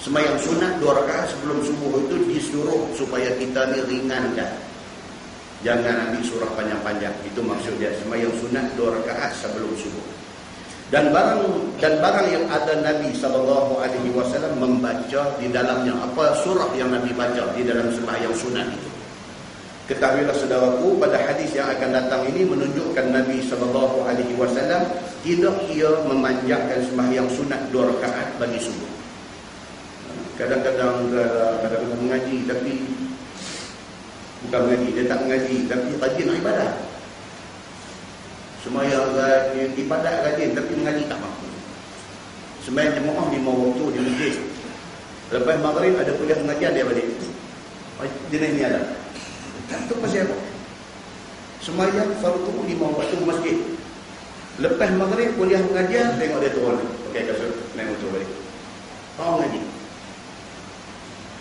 Sembahyang sunat 2 rakaat sebelum subuh itu disuruh supaya kita ni ringankan. Jangan ambil surah panjang-panjang. Itu maksud dia. Sembahyang sunat 2 rakaat sebelum subuh. Dan barang yang ada Nabi SAW membaca di dalamnya. Apa surah yang Nabi baca di dalam sembahyang sunat itu? Ketahuilah saudaraku, pada hadis yang akan datang ini menunjukkan Nabi SAW tidak ia memanjangkan sembahyang sunat 2 rakaat bagi subuh. Kadang-kadang mengaji tapi bukan mengaji, dia tak mengaji tapi rajin ibadah. Sembahyang ibadat rajin tapi mengaji tak mampu. Sembahyang jemaah 5 waktu di masjid. Lepas maghrib ada kuliah pengajian dia balik. Jenis ni ada. Itu pasal apa? Sembahyang fardu 5 waktu masjid. Lepas maghrib kuliah pengajian, tengok dia turun. Okey, kasut naik motor balik. Kau ngaji.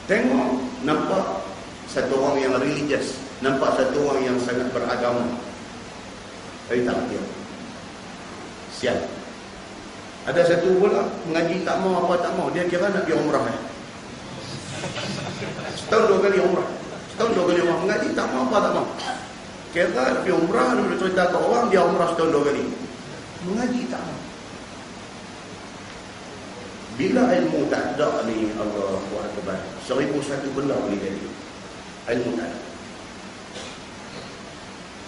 Tengok, nampak satu orang yang religious, nampak satu orang yang sangat beragama. Tapi tak dia. Sial. Ada satu pula mengaji tak mau apa tak mau, dia kira nak pergi umrah. Setahun 2 kali umrah. Setahun 2 kali umrah, mengaji tak mau apa tak mau. Kira nak pergi umrah, dia cerita ke orang dia umrah setahun 2 kali. Mengaji tak mau. Bila ilmu tak ada ni, Allahu Akbar, 1001 benda boleh jadi. Ilmu tak ada.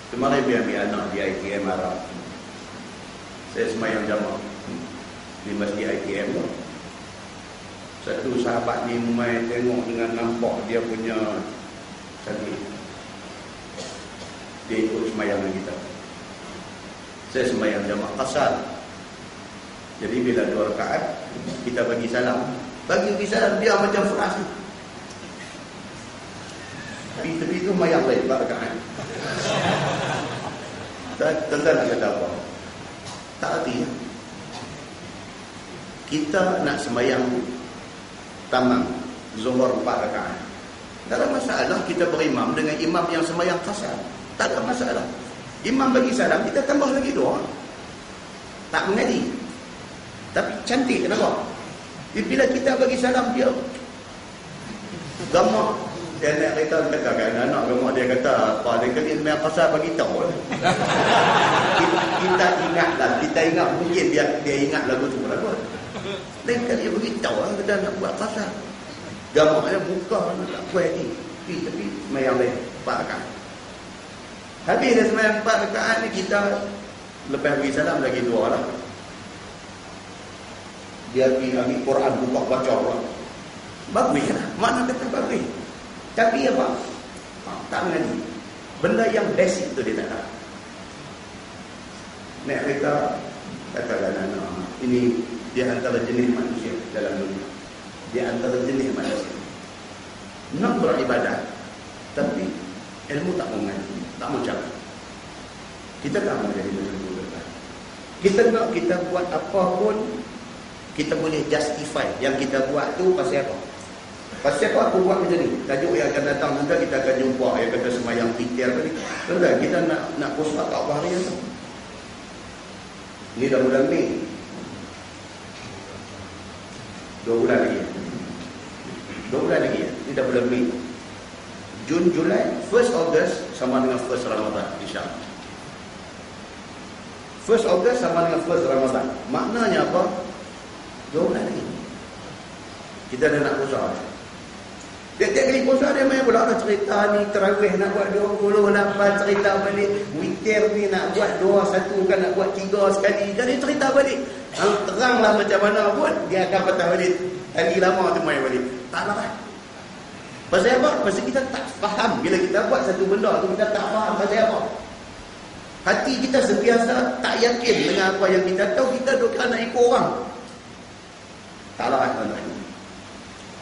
Kemarin dia ambil anak di ITM Arab. Saya sembahyang jamaah di masjid ITM tu. Satu sahabat ni mai tengok dengan nampak dia punya sakit. Dia ikut sembahyang dengan kita. Saya sembahyang jamaah qasar. Jadi bila 2 rakaat kita bagi salam. Bagi salam dia macam frasa. Tapi itu mayang lain 4 rakaat. Tentang nak kata apa? Tak arti ya? Kita nak sembahyang tamam zuhur 4 rakaat. Tak ada masalah kita berimam dengan imam yang sembahyang qasar. Tak ada masalah. Imam bagi salam, kita tambah lagi 2. Tak mengaji. Tapi cantik kenapa? Bila kita bagi salam dia gamak. Dia nak kata kan anak gamak dia kata apa dia kali main qasar bagi tahu. Kita ingat mungkin dia ingat lagu tu lagu. Lain kali dia beritahu kita nak buat qasar. Gamaknya buka nak kuat ni. Tapi sembahyang lain 4 rakaat. Habis dah sembahyang 4 rakaat ni kita lepas bagi salam lagi 2 lah. Dia pergi ambil Quran buka baca Allah. Bagus lah. Mana kata bagus. Tapi apa? Tak mengaji. Benda yang basic tu dia tak tahu. Nak katakan anak ini dia antara jenis manusia dalam dunia. Dia antara jenis manusia. Nak beribadah tapi ilmu tak mau mengaji, tak mau cakap. Kita tak mau jadi macam tu. Kita nak kita buat apa pun, kita boleh justify yang kita buat tu pasal apa. Pasal apa aku buat macam ni? Tajuk yang akan datang nanti kita akan jumpa yang kata semayang witir tadi. Tuan-tuan, kita nak puasa tak bahari tu. Ini dah bulan Mei. 2 bulan lagi. 2 bulan lagi. Ini dah bulan Mei. Jun, Julai, 1 August sama dengan 1 Ramadan, insya-Allah. 1 August sama dengan 1 Ramadan. Maknanya apa? 2 bulan lagi. Kita dah nak puasa. Tiap-tiap kali puasa dia main pula cerita ni, terawih nak buat 28, cerita balik. Witir ni nak buat 2, 1 kan nak buat 3 sekali. Jadi cerita balik. Teranglah macam mana pun, dia akan patah balik. Tadi lama tu main balik. Tak lah. Pasal apa? Pasal kita tak faham. Bila kita buat satu benda tu, kita tak faham pasal apa. Hati kita sentiasa tak yakin dengan apa yang kita tahu. Kita duk nak ikut orang. Tak lah tuan-tuan.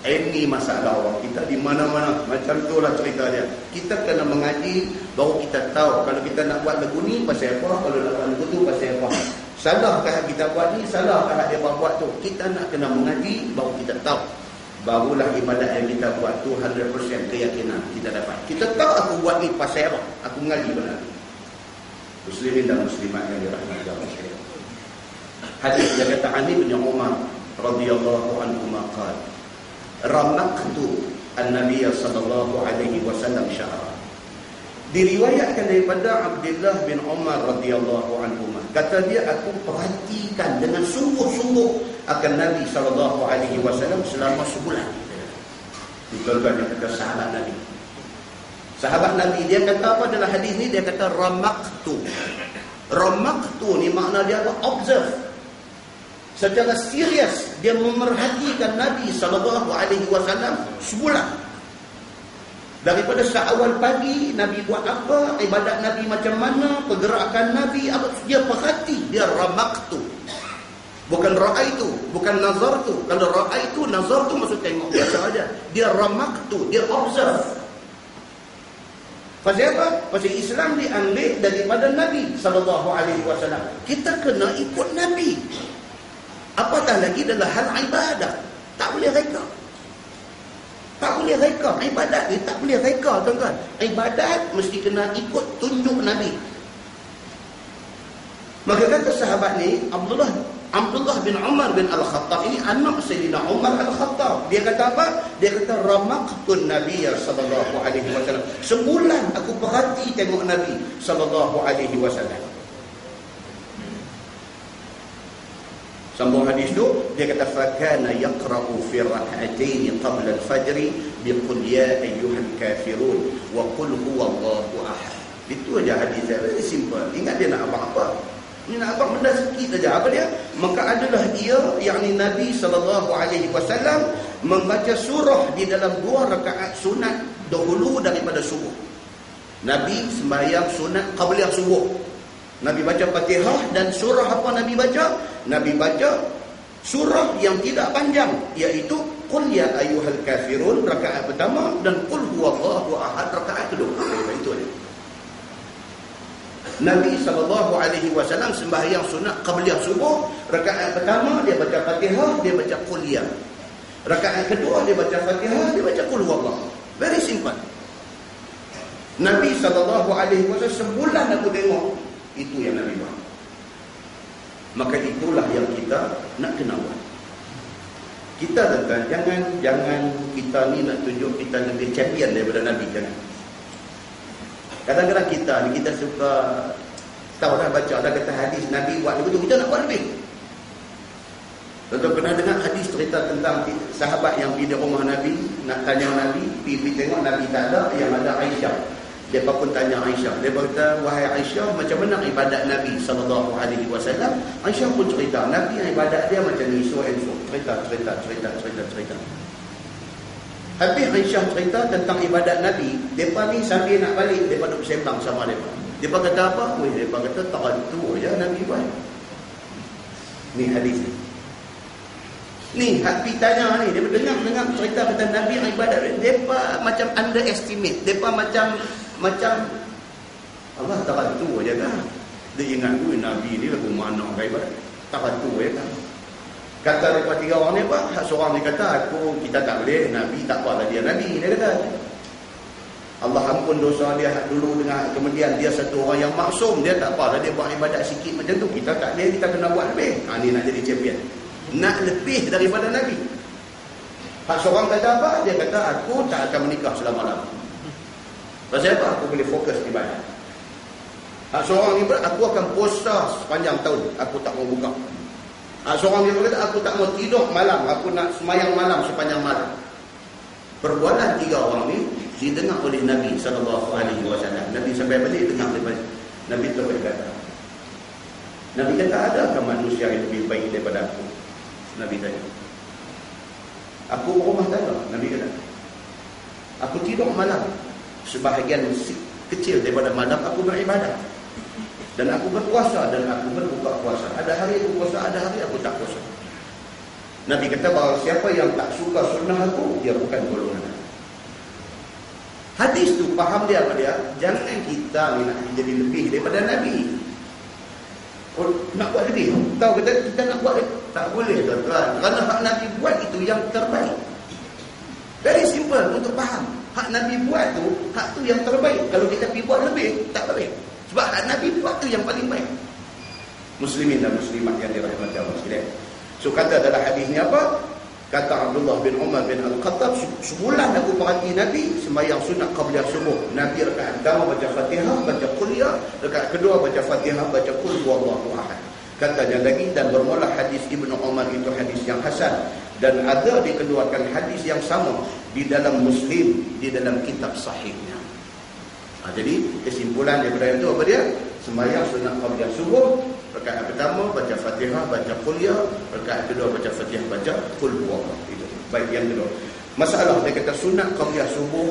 Ini masalah orang kita di mana-mana. Macam itulah cerita dia. Kita kena mengaji baru kita tahu. Kalau kita nak buat lagu ni pasal apa, kalau nak buat lagu tu pasal apa. Salahkah kita buat ni, salahkah dia buat tu. Kita nak kena mengaji baru kita tahu. Barulah ibadat yang kita buat tu 100% keyakinan kita dapat. Kita tahu aku buat ni pasal apa. Aku mengaji benar. Muslimin dan muslimat yang dirahmati Allah sekalian. Hadis yang kata Ali bin Umar radhiyallahu anhu maqal ramaqtu an-nabiy sallallahu alaihi wasallam syahra. Diriwayatkan daripada Abdullah bin Umar radhiyallahu anhu, kata dia, aku perhatikan dengan sungguh-sungguh akan Nabi sallallahu alaihi wasallam selama sebulan. Tuan-tuan yang kata sahabat Nabi. Sahabat Nabi dia kata apa dalam hadis ni? Dia kata ramaqtu. Ramaqtu ni makna dia apa? Observe. Secara serius dia memerhatikan Nabi sallallahu alaihi wasallam sebulan. Daripada seawal pagi Nabi buat apa, ibadat Nabi macam mana, pergerakan Nabi apa, dia perhati, dia ramaqtu. Bukan ra'aitu, bukan nazartu. Kalau ra'aitu, nazartu maksud tengok biasa aja. Dia ramaqtu, dia observe. Pasal apa? Pasal Islam diambil daripada Nabi sallallahu alaihi wasallam. Kita kena ikut Nabi. Apatah lagi dalam hal ibadah. Tak boleh reka. Tak boleh reka. Ibadat ni tak boleh reka, tuan-tuan. Ibadat mesti kena ikut tunjuk Nabi. Maka kata sahabat ni, Abdullah bin Umar bin Al-Khattab, ini anak Sayyidina Umar Al-Khattab. Dia kata apa? Dia kata ramaqtun Nabiy sallallahu alaihi wasallam. Sebulan aku perhati tengok Nabi sallallahu alaihi wasallam. Sambung hadis tu, dia kata fakana yaqra'u fi rak'atayn qabla al-fajr bi qul ya ayyuhal kafirun wa qul huwallahu ahad. Itu aja hadis dia, very simple. Ingat dia nak apa-apa. Ini nak abang benda sikit saja. Apa dia? Maka adalah dia, yakni Nabi sallallahu alaihi wasallam membaca surah di dalam 2 rakaat sunat dahulu daripada subuh. Nabi sembahyang sunat qabliyah subuh. Nabi baca Fatihah dan surah apa Nabi baca? Nabi baca surah yang tidak panjang, iaitu Qul ya ayyuhal kafirun rakaat pertama dan Qul huwallahu ahad rakaat kedua. Itu dia. Nabi SAW sembahyang sunat qabliyah subuh. Rakaat pertama dia baca Fatihah, dia baca Qul ya. Rakaat kedua dia baca Fatihah, dia baca Qul huwallahu. Very simple. Nabi SAW sebulan aku tengok. Itu yang Nabi buat. Maka itulah yang kita nak kena buat. Kita jangan kita ni nak tunjuk kita lebih champion daripada Nabi, jangan. Kadang-kadang kita suka tahu dah, baca dah kata hadis Nabi buat begitu, kita nak buat lebih. Contoh pernah dengar hadis cerita tentang sahabat yang pergi di rumah Nabi, nak tanya Nabi, pergi tengok Nabi tak ada, yang ada Aisyah. Mereka pun tanya Aisyah. Dia berkata, wahai Aisyah, macam mana ibadat Nabi sallallahu alaihi wasallam? Aisyah pun cerita, Nabi ibadat dia macam ni, so and so. Cerita. Habis Aisyah cerita tentang ibadat Nabi, mereka ni sambil nak balik, mereka duduk sembang sama mereka. Mereka kata apa? Mereka kata, tarantu je Nabi buat. Ni hadis ni. Ni hati tanya ni, dia dengar cerita kata Nabi ibadat, mereka macam underestimate, mereka macam Allah tarantu je kan. Dia ingat tu Nabi ni lagu mana orang ibadat. Tak patuh kan. Kata mereka 3 orang ni apa? Seorang ni kata, kita tak boleh, Nabi tak apalah dia Nabi. Dia kata, Allah ampun dosa dia dulu dengan kemudian dia satu orang yang maksum. Dia tak apalah, dia buat ibadat sikit macam tu. Kita tak boleh, kita kena buat lebih. Ni nak jadi champion. Nak lebih daripada Nabi. Hak seorang kata apa? Dia kata, aku tak akan menikah selama-lama. Pasal apa? Aku boleh fokus ibadat. Hak seorang ni aku akan puasa sepanjang tahun. Aku tak mau buka. Seorang dia berkata, aku tak mau tidur malam, aku nak semayang malam sepanjang malam. Perbuatan 3 orang ni didengar oleh Nabi SAW. Nabi sampai balik dengar daripada Nabi tu berkata, Nabi kata, adakah manusia yang lebih baik daripada aku? Nabi tanya. Aku berumah tangga. Nabi kata, aku tidur malam, sebahagian kecil daripada malam aku beribadat. Dan aku berpuasa dan aku berbuka puasa. Ada hari aku puasa, ada hari aku tak puasa. Nabi kata bahawa siapa yang tak suka sunnah aku, dia bukan golongan. Hadis tu faham dia apa dia? Jangan kita ni nak jadi lebih daripada Nabi. Nak buat lebih. Tahu kata kita nak buat lebih. Tak boleh tuan-tuan. Kerana hak Nabi buat itu yang terbaik. Very simple untuk faham. Hak Nabi buat tu, hak tu yang terbaik. Kalau kita pergi buat lebih, tak boleh. Sebab Nabi buat tu yang paling baik. Muslimin dan muslimat yang dirahmati Allah sekalian. So kata dalam hadis ni apa? Kata Abdullah bin Umar bin Al-Khattab, sebulan aku perhati Nabi sembahyang sunat qabliyah subuh. Nabi rakaat pertama baca Fatihah, baca Qul ya, rakaat kedua baca Fatihah, baca Qul huwallahu ahad. Katanya lagi, dan bermula hadis Ibnu Umar itu hadis yang hasan, dan ada dikeluarkan hadis yang sama di dalam Muslim, di dalam kitab sahihnya. Jadi kesimpulan daripada itu apa dia? Sembahyang sunat qabliyah subuh, rakaat pertama baca Fatihah, baca Qul ya, rakaat kedua baca Fatihah, baca Qul huwallah. Itu baik yang kedua. Masalah dia kata sunat qabliyah subuh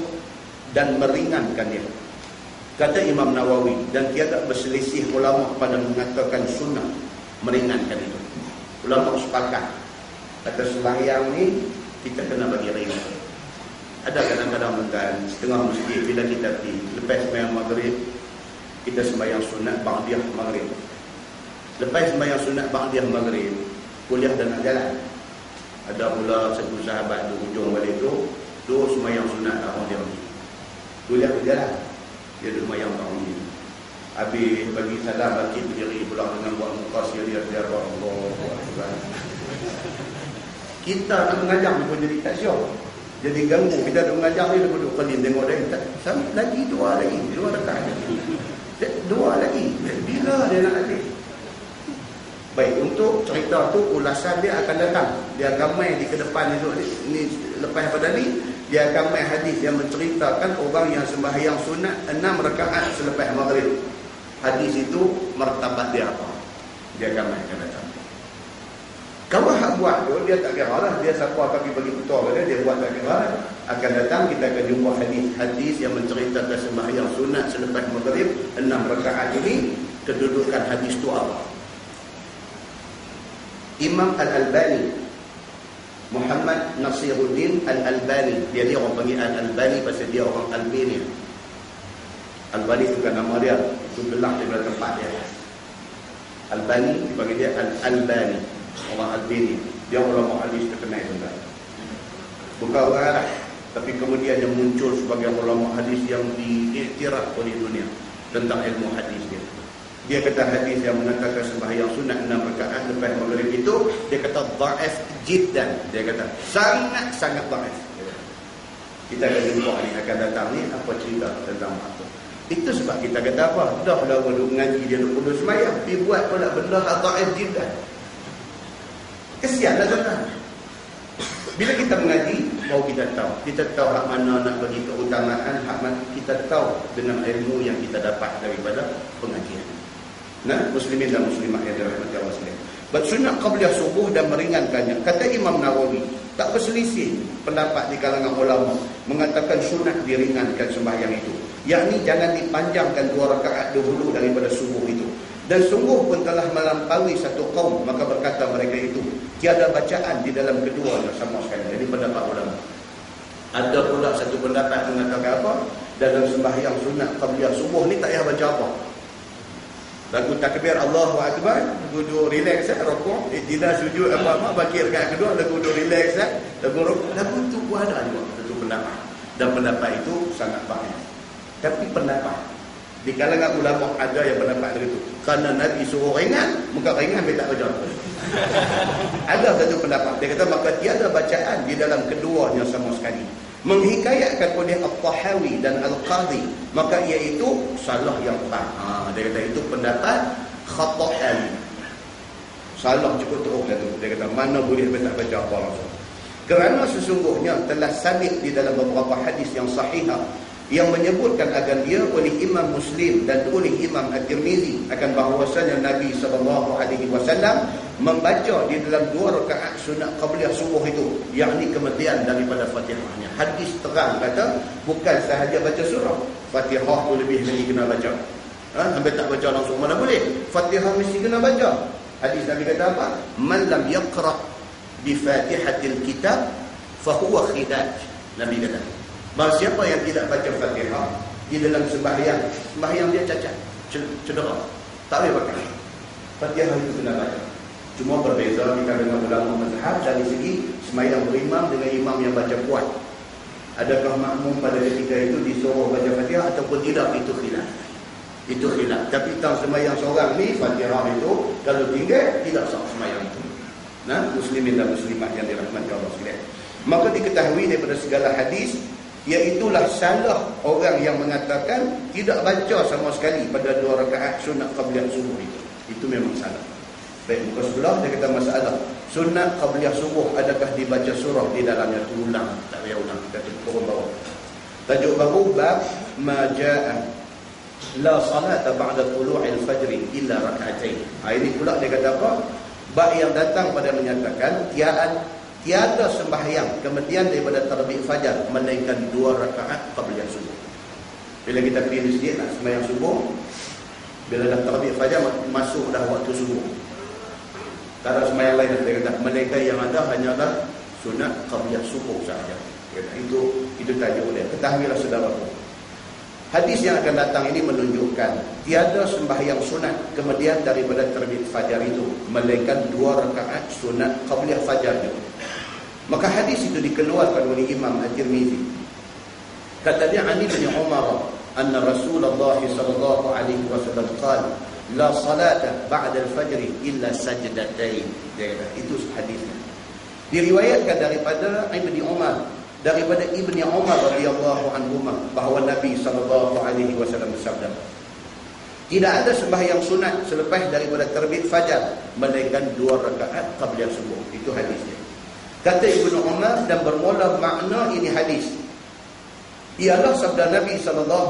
dan meringankan dia. Kata Imam Nawawi, dan tiada berselisih ulama pada mengatakan sunat meringankan itu. Ulama sepakat kata sembahyang ni kita kena bagi ringan. Ada kadang-kadang tuan setengah masjid bila kita pergi lepas sembahyang maghrib, kita sembahyang sunat ba'diyah maghrib. Lepas sembahyang sunat ba'diyah maghrib, kuliah dan nak jalan. Ada pula satu sahabat di hujung balik tu sembahyang sunat tahun dia. Kuliah berjalan. Dia duduk sembahyang tahun ni. Habis bagi salam bagi berdiri pula dengan buat muka dia Allah. Kita nak mengajar pun jadi tak syok. Jadi ganggu. Kita nak mengajar ni, dia duduk kelim tengok dia. Lagi dua dekat. Dua lagi. Bila dia nak habis? Baik, untuk cerita tu ulasan dia akan datang. Dia akan main di ke depan ni lepas pada ni, dia akan main hadis yang menceritakan orang yang sembahyang sunat 6 rakaat selepas maghrib. Hadis itu martabat dia apa? Dia akan main akan datang. Kalau hak buat tu, dia tak kira lah. Dia siapa kaki bagi ketua pada dia buat tak kira. Akan datang, kita akan jumpa hadis yang menceritakan sembahyang sunat selepas maghrib 6 rakaat ini. Kedudukan hadis tu apa? Imam Al-Albani, Muhammad Nasiruddin Al-Albani, dia orang panggil Al-Albani pasal dia orang Albania. Albani itu kan nama dia, itu gelar daripada tempat dia. Albani dipanggil dia Al-Albani, orang Albania. Dia ulama hadis terkenal tuan. Bukan orang Arab, tapi kemudian dia muncul sebagai ulama hadis yang diiktiraf oleh dunia tentang ilmu hadis dia. Dia kata hadis yang mengatakan sembahyang sunat 6 rakaat lepas maghrib itu, dia kata dhaif jiddan. Dia kata sangat-sangat dhaif. Kita akan jumpa ni akan datang ni apa cerita tentang apa. Itu sebab kita kata apa? Dah lah duduk mengaji dia duduk kudus sembahyang, dia buat pula benda dhaif jiddan. Kesianlah tuan-tuan. Bila kita mengaji, baru kita tahu. Kita tahu hak mana nak bagi keutamaan, hak mana kita tahu dengan ilmu yang kita dapat daripada pengajian. Nah, muslimin dan muslimat yang dirahmati Allah sekalian. Bersunat qabliyah subuh dan meringankannya. Kata Imam Nawawi, tak berselisih pendapat di kalangan ulama mengatakan sunat diringankan sembahyang itu. Yakni jangan dipanjangkan 2 rakaat dahulu daripada subuh itu. Dan sungguh pun telah melampaui satu kaum, maka berkata mereka itu, tiada bacaan di dalam keduanya sama sekali. Jadi pendapat ulama. Ada pula satu pendapat mengatakan apa? Dalam sembahyang sunat qabliyah subuh ni tak payah baca apa. Lagu takbir Allahu Akbar, lagu duduk relax rokok, tidak sujud apa-apa, bagi rakaat kedua lagu duduk relax lagu rokok. Lagu tu pun ada juga satu pendapat. Dan pendapat itu sangat baik. Tapi pendapat di kalangan ulama ada yang pendapat begitu. Kerana Nabi suruh ringan, muka ringan dia tak baca. Ada satu pendapat. Dia kata maka tiada bacaan di dalam keduanya sama sekali. Menghikayatkan oleh Al-Tahawi dan Al-Qadhi, maka iaitu salah yang faham. Dia kata itu pendapat khata'an. Salah cukup teruk tu. Dia kata mana boleh tak baca apa langsung. Kerana sesungguhnya telah sabit di dalam beberapa hadis yang sahihah yang menyebutkan akan dia oleh Imam Muslim dan oleh Imam At-Tirmizi akan bahawasanya Nabi SAW membaca di dalam 2 rakaat sunat qabliyah subuh itu, yakni kemudian daripada Fatihahnya. Hadis terang kata bukan sahaja baca surah, Fatihah tu lebih lagi kena baca. Sampai tak baca langsung mana boleh. Fatihah mesti kena baca. Hadis Nabi kata apa? Man lam yaqra bi Fatihatil kitab fa huwa khidaj. Nabi kata bahawa siapa yang tidak baca Fatihah di dalam sembahyang dia cacat, cedera, tak boleh pakai. Fatihah itu kena baca. Cuma berbeza di kalangan ulama mazhab dari segi sembahyang berimam dengan imam yang baca kuat. Adakah makmum pada ketika itu disuruh baca Fatihah ataupun tidak, itu khilaf. Itu khilaf. Tapi tentang sembahyang seorang ni, Fatihah itu kalau tinggal tidak sah sembahyang itu. Nah, muslimin dan muslimat yang dirahmati Allah sekalian. Maka diketahui daripada segala hadis, iaitulah salah orang yang mengatakan tidak baca sama sekali pada 2 rakaat sunat qabliyah subuh itu. Itu memang salah. Baik, muka sebelah dia kata masalah sunat qabliyah subuh adakah dibaca surah di dalamnya? Tu ulang, tak payah ulang, kita turun bawah. Tajuk baru bab ma jaa la salata ba'da tulu'il fajr illa rak'atain. Ini pula dia kata apa? Bab yang datang pada menyatakan tiada sembahyang kemudian daripada terbit fajar melainkan 2 rakaat qabliyah subuh. Bila kita pilih sikit nak sembahyang subuh, bila dah terbit fajar masuk dah waktu subuh. Tak ada sembahyang lain dia kata, melainkan yang ada hanyalah sunat qabliyah subuh sahaja. Itu tajuk dia. Ketahuilah saudaraku, hadis yang akan datang ini menunjukkan tiada sembahyang sunat kemudian daripada terbit fajar itu melainkan 2 rakaat sunat qabliyah fajar itu. Maka hadis itu dikeluarkan oleh Imam At-Tirmizi. Kata dia Ali bin Umar anna Rasulullah sallallahu alaihi wasallam qala la salata ba'da al-fajr illa sajdatain. Dia kata itu hadisnya. Diriwayatkan daripada Ibni Umar radhiyallahu anhuma bahawa Nabi sallallahu alaihi wasallam bersabda, tidak ada sembahyang sunat selepas daripada terbit fajar melainkan 2 rakaat qabliyah subuh. Itu hadisnya. Kata Ibnu Umar, dan bermula makna ini hadis ialah sabda Nabi SAW,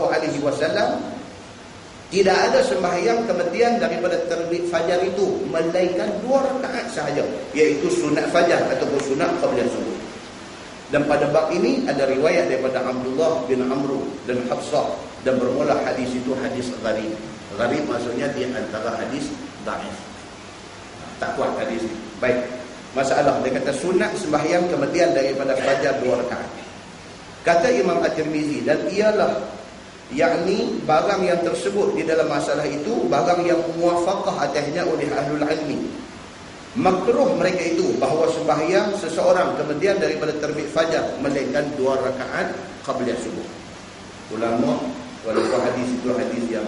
tidak ada sembahyang kemudian daripada terbit fajar itu melainkan 2 rakaat sahaja, iaitu sunat fajar ataupun sunat qabliyah subuh. Dan pada bab ini ada riwayat daripada Abdullah bin Amr dan Hafsah, dan bermula hadis itu hadis gharib. Gharib maksudnya di antara hadis dhaif, tak kuat hadis ini. Baik, masalah dia kata sunat sembahyang kemudian daripada fajar 2 rakaat. Kata Imam At-Tirmizi, dan ialah yakni barang yang tersebut di dalam masalah itu barang yang muwafaqah atasnya oleh ahlul ilmi. Makruh mereka itu bahawa sembahyang seseorang kemudian daripada terbit fajar melainkan 2 rakaat qabliyah subuh. Ulama walaupun hadis itu hadis yang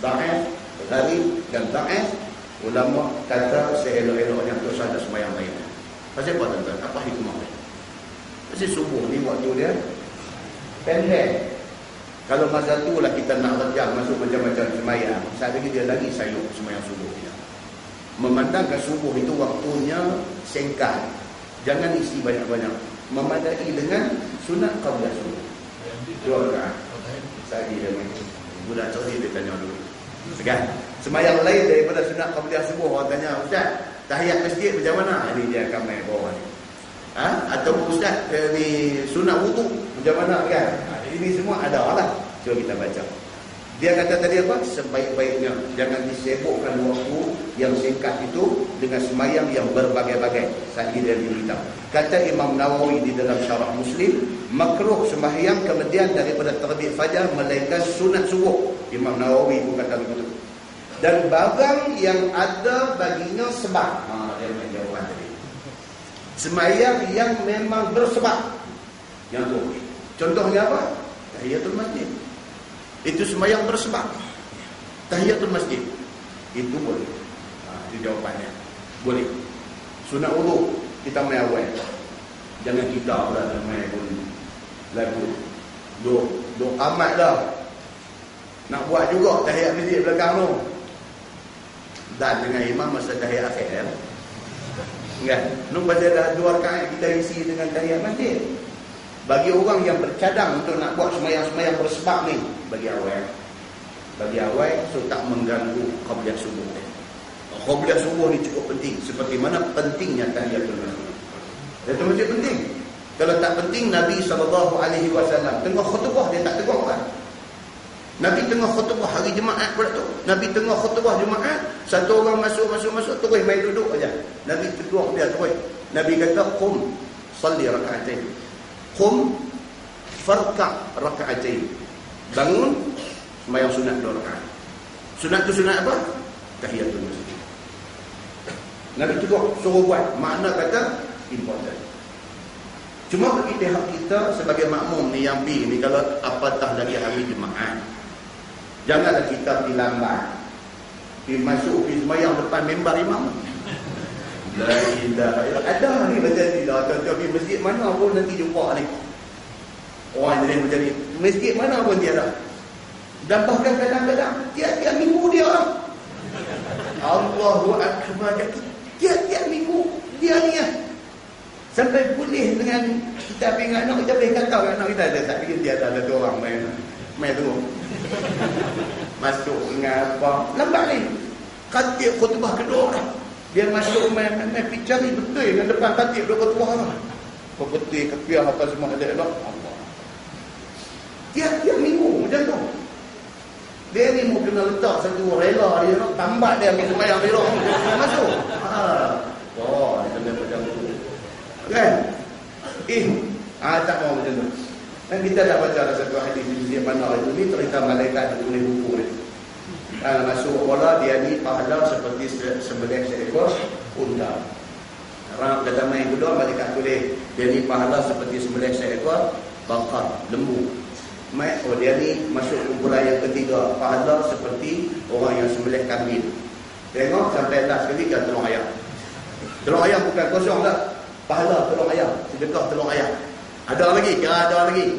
dhaif, gharib dan dhaif, ulama kata seelok-eloknya tu ada sembahyang lain. Pasal apa tuan-tuan? Apa hikmah dia? Pasal subuh ni waktu dia pendek. Kalau masa tu lah kita nak rejang masuk macam-macam sembahyang, saat lagi dia lagi sayuk sembahyang subuh dia. Memandangkan subuh itu waktunya singkat, jangan isi banyak-banyak, memadai dengan sunat qabliyah subuh 2 rakaat. Tadi dia budak cari dia tanya dulu kan, sembahyang lain daripada sunat qabliyah subuh. Orang tanya, ustaz, tahiyat masjid macam mana? Ini dia akan main bawah ni. Atau ustaz ni sunat wudu macam mana kan? Ini semua ada lah. Cuba kita baca. Dia kata tadi apa? Sebaik-baiknya jangan disibukkan waktu yang singkat itu dengan sembahyang yang berbagai-bagai. Saat dia diberitahu. Kata Imam Nawawi di dalam Syarah Muslim, makruh sembahyang kemudian daripada terbit fajar melainkan sunat subuh. Imam Nawawi pun kata begitu. Dan barang yang ada baginya sebab. Dia main jawapan tadi. Sembahyang yang memang bersebab. Yang tu. Contohnya apa? Tahiyatul masjid. Itu sembahyang bersebab. Tahiyatul masjid. Itu boleh. Itu jawapannya. Boleh. Sunat wudu kita main awal. Jangan kita pula main pun lagu. Duk amat dah. Nak buat juga tahiyat masjid belakang tu. Dan dengan imam masa tahiyat akhir. Kan? Nuk pada dah 2 rakaat kita isi dengan tahiyat masjid. Bagi orang yang bercadang untuk nak buat sembahyang-sembahyang bersebab ni, bagi awal so tak mengganggu qabliyah subuh. Qabliyah subuh ni cukup penting, seperti mana pentingnya tahiyatul masjid. Tahiyatul masjid penting. Kalau tak penting, Nabi SAW tengah khutbah dia tak tegur orang. Nabi tengah khutbah hari Jumaat pula tu. Nabi tengah khutbah Jumaat, satu orang masuk terus main duduk aja. Nabi tegur dia terus. Nabi kata, "Qum salli raka'atain." Qum farka' raka'atain. Bangun sembahyang sunat 2 rakaat. Sunat tu sunat apa? Tahiyatul masjid. Nabi tegur, suruh buat. Makna kata important. Cuma bagi pihak kita sebagai makmum ni yang B ni, kalau apatah lagi hari Jumaat, janganlah kita pergi lambat. Pergi sembahyang depan mimbar imam. La ilaha illallah. Ada hari macam ni dah. Tuan-tuan pergi masjid mana pun nanti jumpa ni. Orang jadi macam ni. Masjid mana pun dia ada. Dan bahkan kadang-kadang tiap-tiap minggu dia orang. Allahu Akbar. Tiap-tiap minggu dia ni ya. Sampai boleh dengan kita dengan anak kita boleh kata anak kita ada tak fikir dia ada tu orang main tu. Masuk dengan apa? Lambat ni. Khatib khutbah kedua orang. Dia masuk main picture ni betul dengan depan khatib dua khutbah orang. Betul kepiah apa semua ada Allah. Tiap-tiap minggu macam tu. Dia ni mau kena letak satu rela dia nak tambat dia ambil sembahyang dia masuk. Oh, dia kena macam tu. Kan? Tak mau macam tu. Dan kita dah baca ada satu hadis di Masjid Mana itu ni cerita malaikat di tulis buku ni. Masuk bola dia ni pahala seperti sebelah seekor unta. Orang kata main kedua malaikat tulis dia ni pahala seperti sebelah seekor bakar, lembu. Dia ni masuk kumpulan yang ketiga, pahala seperti orang yang sembelih kambing. Tengok sampai atas sekali kan telur ayam. Telur ayam bukan kosong tak? Pahala telur ayam, sedekah telur ayam. Ada lagi, ada lagi.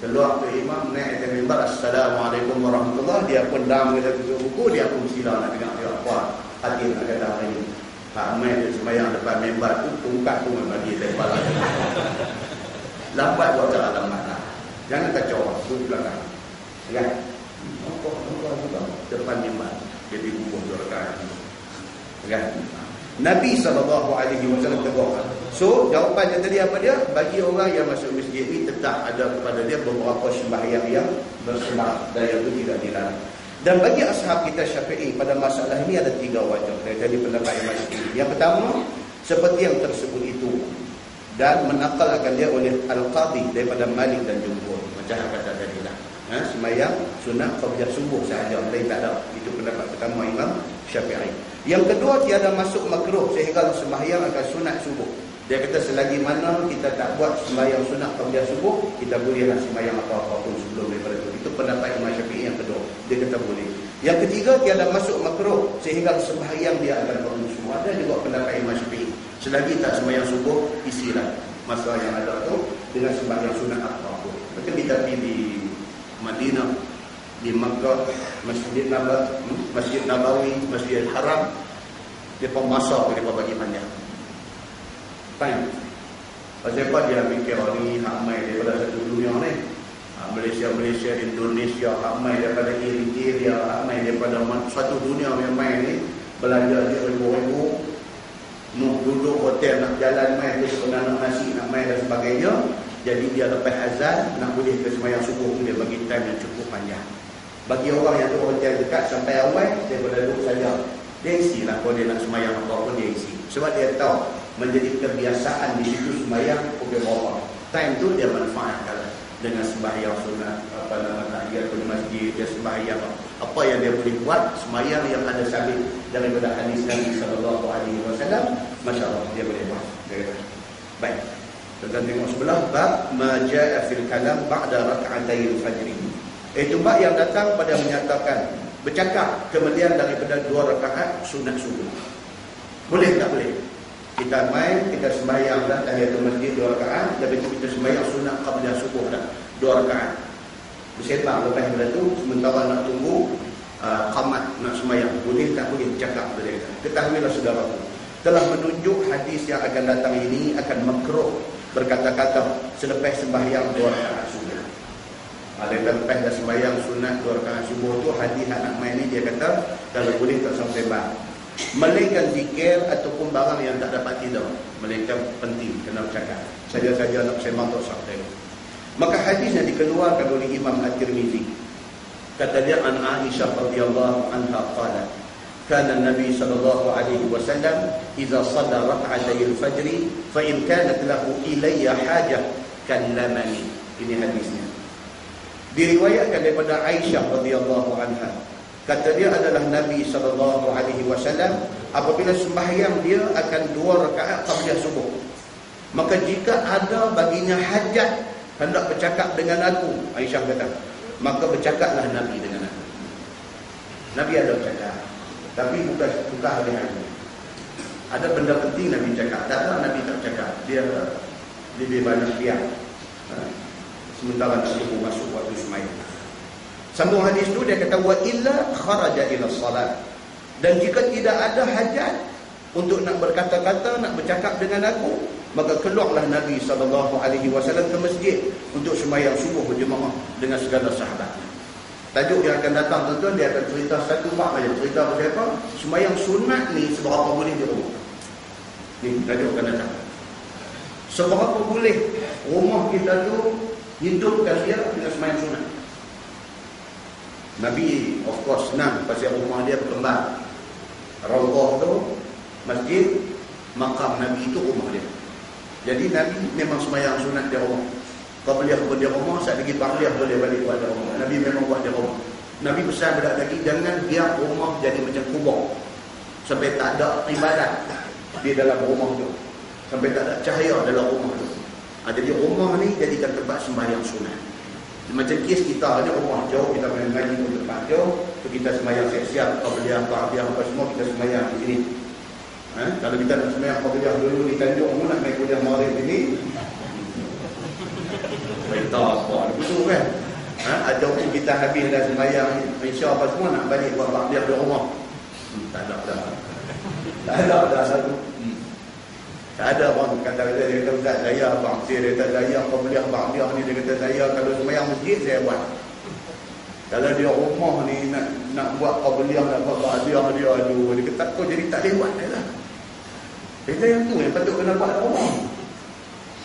Keluar ke imam naik atas mimbar, Assalamualaikum warahmatullahi. Dia pun dah mengajar buku, dia pun sila nak dengar dia apa. Hati nak kata hari ini. Pak Amai tu sembahyang depan mimbar tu, tungkat tu bagi dia kepala. Lambat buat cara lambat lah. Jangan kacau, tu belakang. Kan? Nampak depan mimbar. Jadi buku tu rekan. Kan? Nabi SAW tegur. So jawapannya tadi apa dia? Bagi orang yang masuk masjid ni tetap ada kepada dia beberapa sembahyang yang bersebab dan yang itu tidak dilarang. Dan bagi ashab kita Syafi'i pada masalah ini ada 3 wajah dari pendapat Imam Syafi'i. Yang pertama, seperti yang tersebut itu dan menakalkan dia oleh Al-Qadhi daripada Malik dan Jumhur. Macam kata tadi lah. Sembahyang sunat qabliyah subuh sahaja, lain tak ada. Itu pendapat pertama Imam Syafi'i. Yang kedua, tiada masuk makruh sehingga sembahyang akan sunat subuh. Dia kata selagi mana kita tak buat sembahyang sunat qabliyah subuh, kita bolehlah sembahyang apa-apa pun sebelum daripada itu. Itu pendapat Imam Syafi'i yang kedua. Dia kata boleh. Yang ketiga, tiada masuk makruh sehingga sembahyang dia akan perlu subuh. Ada juga pendapat Imam Syafi'i. Selagi tak sembahyang subuh, isilah masa yang ada tu dengan sembahyang sunat apa-apa. Maka kita pergi di Madinah, di Makkah, Masjid Nabawi, Masjid Haram, dia pemasak dia bagi panjang. Time. Pasal apa dia fikir ni hak mai daripada satu dunia ni. Malaysia, Indonesia, hak mai daripada India, hak mai daripada satu dunia yang mai ni belanja dia ribu-ribu. Nak duduk hotel, nak jalan mai terus nak nasi, nak mai dan sebagainya. Jadi dia lepas azan nak boleh ke sembahyang subuh tu dia bagi time yang cukup panjang. Bagi orang yang duduk hotel dekat sampai awal, dia boleh duduk saja. Dia isi lah kalau dia nak sembahyang apa pun dia isi. Sebab dia tahu menjadi kebiasaan di situ sembahyang pukul berapa. Time tu dia manfaatkan. dengan sembahyang sunat, tahiyatul masjid, dia sembahyang apa yang dia boleh buat, sembahyang yang ada sabit daripada hadis Nabi sallallahu alaihi wasallam, masya-Allah dia boleh buat. Baik. Kita tengok sebelah bab ma jaa fil kalam ba'da rak'atayil fajr. Itu bab yang datang pada menyatakan bercakap kemudian daripada 2 rakaat sunat subuh. Boleh tak boleh? Kita kita sembahyang dah tahiyatul masjid 2 rakaat, tapi kita sembahyang sunat qabla subuh dah 2 rakaat. Bersembang lepas daripada tu sementara nak tunggu qamat nak sembahyang. Boleh tak boleh bercakap boleh. Ketahuilah saudaraku, telah menunjuk hadis yang akan datang ini akan makruh berkata-kata selepas sembahyang 2 rakaat subuh. Ada lepas dah sembahyang sunat 2 rakaat subuh tu, hadis anak main ni dia kata kalau boleh tak sampai sembang. Melainkan zikir ataupun barang yang tak dapat tidur, melainkan penting kena bercakap. Saja-saja nak sembang tak sampai. Maka hadis yang dikeluarkan oleh Imam At-Tirmizi, kata dia an Aisyah radhiyallahu anha qalat kana Nabi sallallahu alaihi wasallam idza shalla rak'atayil fajr fa in kanat lahu ilayya hajah kallamani. Ini hadisnya. Diriwayatkan daripada Aisyah radhiyallahu anha, kata dia adalah Nabi sallallahu alaihi wasallam apabila sembahyang dia akan 2 rakaat qabla subuh, maka jika ada baginya hajat hendak bercakap dengan aku, Aisyah kata, maka bercakaplah Nabi dengan aku. Nabi ada bercakap, tapi bukan hari-hari. Ada benda penting Nabi cakap, tak ada Nabi tak cakap. Dia lebih banyak diam. Sementara subuh masuk waktu sembahyang. Sambung hadis tu dia kata wa illa kharaja ila salat. Dan jika tidak ada hajat untuk nak berkata-kata, nak bercakap dengan aku, maka keluarlah Nabi sallallahu alaihi wasallam ke masjid untuk sembahyang subuh berjemaah dengan segala sahabatnya. Tajuk yang akan datang tuan-tuan, dia akan cerita satu bab saja. Cerita pasal apa? Sembahyang sunat ni seberapa boleh di rumah. Ni tajuk akan datang. Seberapa boleh rumah kita tu hidupkan dia dengan sembahyang sunat. Nabi of course senang pasal rumah dia berkembang. Raudhah tu masjid, makam Nabi itu rumah dia. Jadi Nabi memang sembahyang sunat di rumah. Qabliyah di rumah, saat lagi ba'diyah boleh balik buat di rumah. Nabi memang buat di rumah. Nabi pesan budak lagi jangan biar rumah jadi macam kubur, sampai tak ada ibadat di dalam rumah tu, sampai tak ada cahaya dalam rumah tu. Jadi rumah ni jadikan tempat sembahyang sunat. Macam kes kita ni rumah jauh, kita main ngaji pun tempat jauh, so kita sembahyang siap-siap qabliyah, ba'diyah apa semua kita sembahyang di sini. Kalau kita nak sembahyang qabliyah dulu di Tanjung, nak main kuliah maghrib ini, kita apa betul kan? Ataupun kita habis dah sembahyang Isya apa semua nak balik buat ba'diyah di rumah. Tak ada satu. Tak ada orang kata dia kata Ustaz saya abang dia kata saya qabliyah ba'diyah ni, dia kata saya kalau sembahyang masjid saya buat. Kalau dia rumah ni nak buat qabliyah nak buat ba'diyah dia aduh dia kata kau jadi tak lewat dia lah. Dia kata yang tu yang patut kena buat rumah.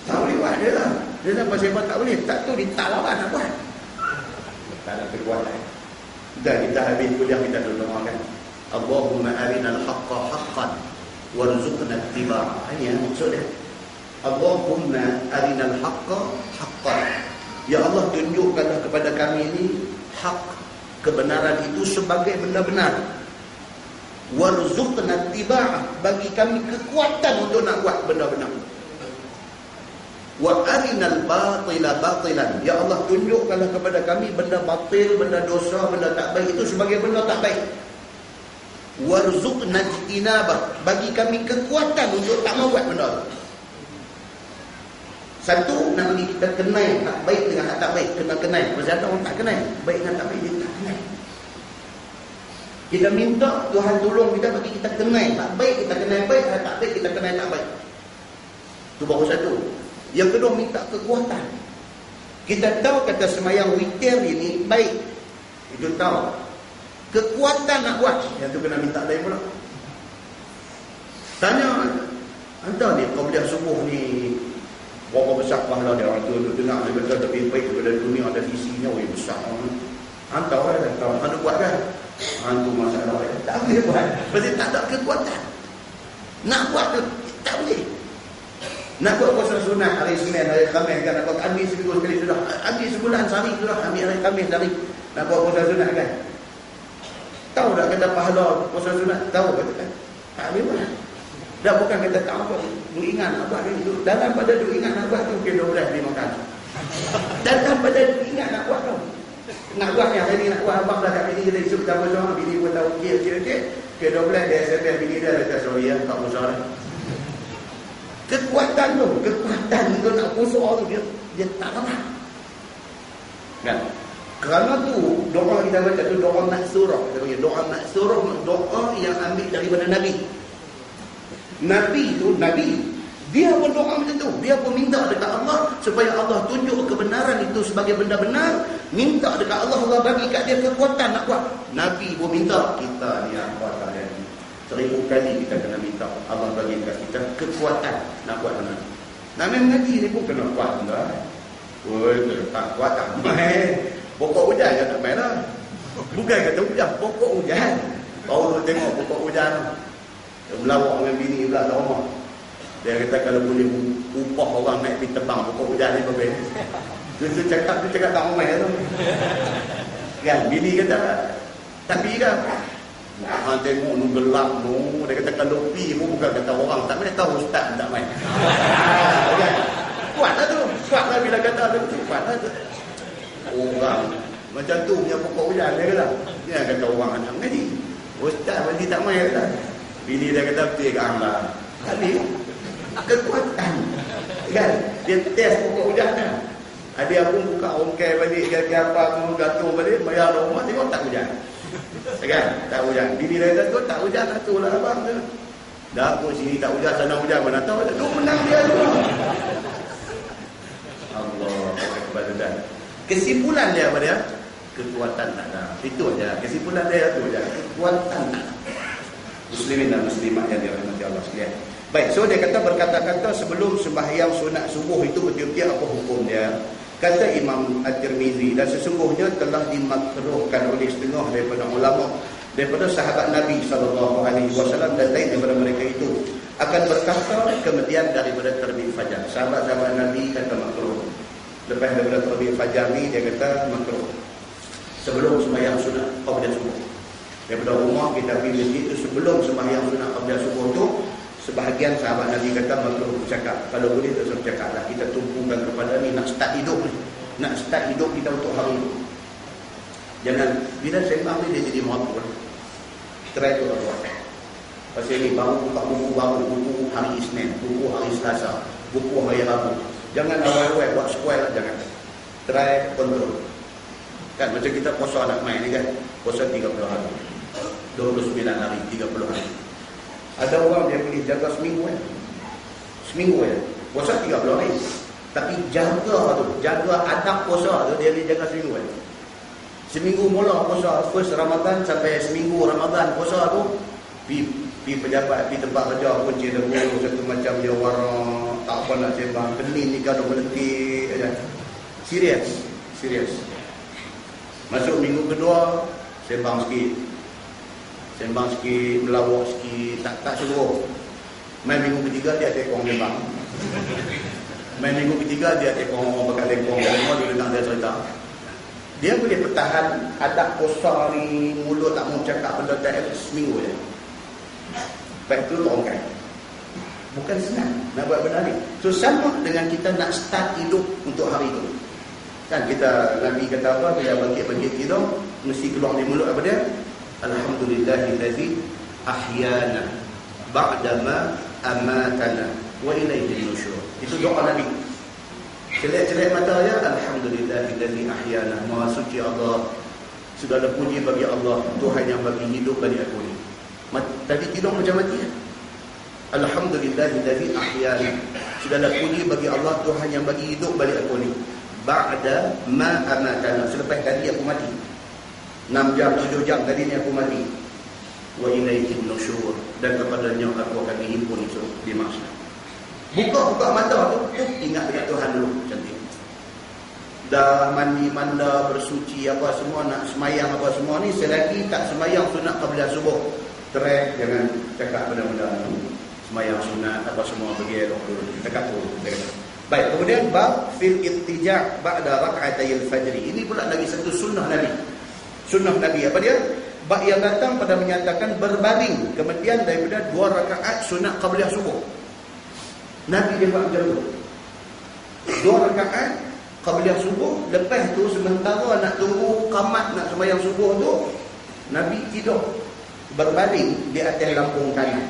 Tak boleh buat dia lah. Dia tak pasal tak boleh, tak tu dia tak lawan nak buat. Tak ada kekuatan. Dan kita habis kuliah kita dulu doakan Allahumma arinal haqqa haqqan warzuqna ittiba'ah. Ini yang maksud dia. Allahumma arinal haqqa haqqan. Ya Allah, tunjukkanlah kepada kami ini hak, kebenaran itu sebagai benda benar. Warzuqna ittiba'ah, bagi kami kekuatan untuk nak buat benda benar. Wa arinal batila batilan. Ya Allah, tunjukkanlah kepada kami benda batil, benda dosa, benda tak baik itu sebagai benda tak baik. Warzuqna ijtinabah, bagi kami kekuatan untuk tak mau buat benda itu. Satu, nak bagi kita kenal tak baik dengan tak baik, kena kenal. Pasal ada orang tak kenal baik dengan tak baik, dia tak kenal. Kita minta Tuhan tolong kita bagi kita kenal tak baik, kita kenal baik, tak baik kita kenal tak baik. Itu baru satu. Yang kedua, minta kekuatan. Kita tahu kata sembahyang witir ini baik, itu tahu. Kekuatan nak buat, yang tu kena minta lain pula. Tanya, anda ni qabliyah subuh ni berapa besar pahala dia? Orang tu dengar dia kata lebih baik daripada dunia, ada isinya, besar. Anda kan, anda buat kan? Anda masalah tak boleh buat, pasal tak ada kekuatan. Nak buat tu tak boleh. Nak buat puasa sunat hari Senin, hari Khamis kan, nak buat ambil seminggu sekali sudah, ambil sebulan sehari sudah, ambil hari Khamis sehari, nak buat puasa sunat kan. Tahu tak kata pahala puasa sunat? Tahu kata? Tak boleh. Dah bukan kata tak apa, duk ingat nak buat tu. Dalam pada duk ingat nak buat tu, ke 12 dia makan. Dalam pada duk ingat nak buat tu. Nak buat yang hari ni nak buat, abang dah kat bini kita isuk tak bersama, bini pun tahu okey. Ke 12 dia SMS bini dia kata sorry ya, tak besar. Kekuatan tu nak puasa tu dia tak apa. Kan? Kerana tu doa kita baca tu doa maksurah, kita panggil doa maksurah, doa yang ambil daripada Nabi. Nabi dia pun doa macam tu, dia pun minta dekat Allah supaya Allah tunjuk kebenaran itu sebagai benda benar, minta dekat Allah, Allah bagi kat dia kekuatan nak buat. Nabi pun minta, kita ni apa tak ada. 1000 kali kita kena minta Allah bagi kat kita kekuatan nak buat benda. Namanya mengaji ni pun kena kuat benda. Oi, tak kuat tak main. Pokok hujan kan tak main lah. Bukan kata hujan, pokok hujan. Baru tengok pokok hujan melawak dengan bini pula tak rumah. Dia kata kalau boleh upah orang naik pergi tebang pokok hujan ni apa? Dia cakap tak main tu. Kan bini kata tapi kan tengok nu gelap nu, dia kata kalau pi pun bukan kata orang tak main, tahu ustaz tak main. Kan? Kuatlah tu. Kuatlah bila kata tu, kuatlah tu. Orang macam tu punya pokok hujan dia kata. Dia kata orang anak mengaji. Ustaz mesti tak main kata. Bini dia kata betul ke hang lah. Kali kekuatan. Kan? Dia test pokok hujan kan. Dia pun buka ongkai balik kira-kira apa tu gatung balik bayar rumah tengok tak hujan. Kan? Tak hujan. Bini dia kata tak hujan lah tu lah abang tu. Dah pun sini tak hujan, sana hujan mana tahu. Lu menang dia tu. Allah kepada dan kesimpulan dia apa dia? Kekuatan tak ada. Itu aja. Kesimpulan dia tu aja. Kekuatan tak ada. Muslimin dan muslimat yang dirahmati Allah sekalian. Baik, so dia kata berkata-kata sebelum sembahyang sunat subuh itu betul-betul apa hukum dia? Kata Imam At-Tirmizi, dan sesungguhnya telah dimakruhkan oleh setengah daripada ulama daripada sahabat Nabi SAW dan lain daripada mereka itu akan berkata kemudian daripada terbit fajar. Sahabat-sahabat Nabi kata makruh. Lepas daripada terbit fajar ni dia kata makruh. Sebelum sembahyang sunat qabla subuh. Daripada rumah kita pergi masjid itu sebelum sembahyang sunat qabla subuh tu, sebahagian sahabat Nabi kata makruh bercakap. Kalau boleh tak usah bercakap lah. Kita tumpukan kepada ni nak start hidup ni. Nak start hidup kita untuk hari ini. Jangan bila sembang ni dia jadi makruh. Try tu lah. Pasal ni baru buka buku baru, buku hari Isnin, buku hari Selasa, buku hari Rabu. Jangan awal-awal buat square lah, jangan. Try control. Kan macam kita puasa nak main ni kan. Puasa 30 hari. 29 hari, 30 hari. Ada orang dia boleh jaga seminggu kan. Seminggu kan. Puasa 30 hari. Tapi jaga adab puasa tu dia boleh jaga seminggu kan. Seminggu mula puasa, first Ramadan sampai seminggu Ramadan puasa tu pi pejabat, pi tempat kerja kunci dulu satu macam dia warna tak apa nak sembang, kening ni kalau berhenti aja. Serius. Masuk minggu kedua sembang sikit, melawak sikit, tak seluruh. Main minggu ketiga dia tekong sembang. Main minggu ketiga dia tekong orang bakal tekong, semua dia dengar dia cerita. Dia boleh bertahan adab puasa ni, mulut tak mau cakap benda tak seminggu je. Baik tu orang kan. Bukan senang nak buat benda ni. So sama dengan kita nak start hidup untuk hari itu. Kan kita Nabi kata apa bila bangkit tidur mesti keluar dari mulut apa dia? Alhamdulillahillazi ahyana ba'dama amatana wa ilaihi nusyur. Itu doa Nabi. Celak-celak mata dia, alhamdulillahillazi ahyana. Maha suci Allah. Segala puji bagi Allah, Tuhan yang bagi hidup bagi aku ni. Tadi tidur macam mati ya? Alhamdulillahillazi ahyana. Segala puji bagi Allah, Tuhan yang bagi hidup bagi aku ni. Ba'da ma amatana. Selepas tadi aku mati. 6 jam, 7 jam tadi ni aku mati. Wa ilaihi nusyur. Dan kepadanya aku akan dihimpun di mahsyar. Buka mata tu, ingat dekat Tuhan dulu. Cantik. Dah mandi, manda, bersuci apa semua, nak semayang apa semua ni, selagi tak semayang sunat qabla subuh, try jangan cakap benda-benda ni. semayang sunat apa semua pergi elok dulu. Dekat tu. Baik, kemudian bab fil ittija' ba'da rak'atayil fajri. Ini pula lagi satu sunnah Nabi. Sunnah Nabi apa dia? Bab yang datang pada menyatakan berbaring kemudian daripada 2 rakaat sunat qabliyah subuh. Nabi dia buat macam tu. 2 rakaat qabliyah subuh, lepas tu sementara nak tunggu qamat nak sembahyang subuh tu, Nabi tidur berbaring di atas lampung kanan.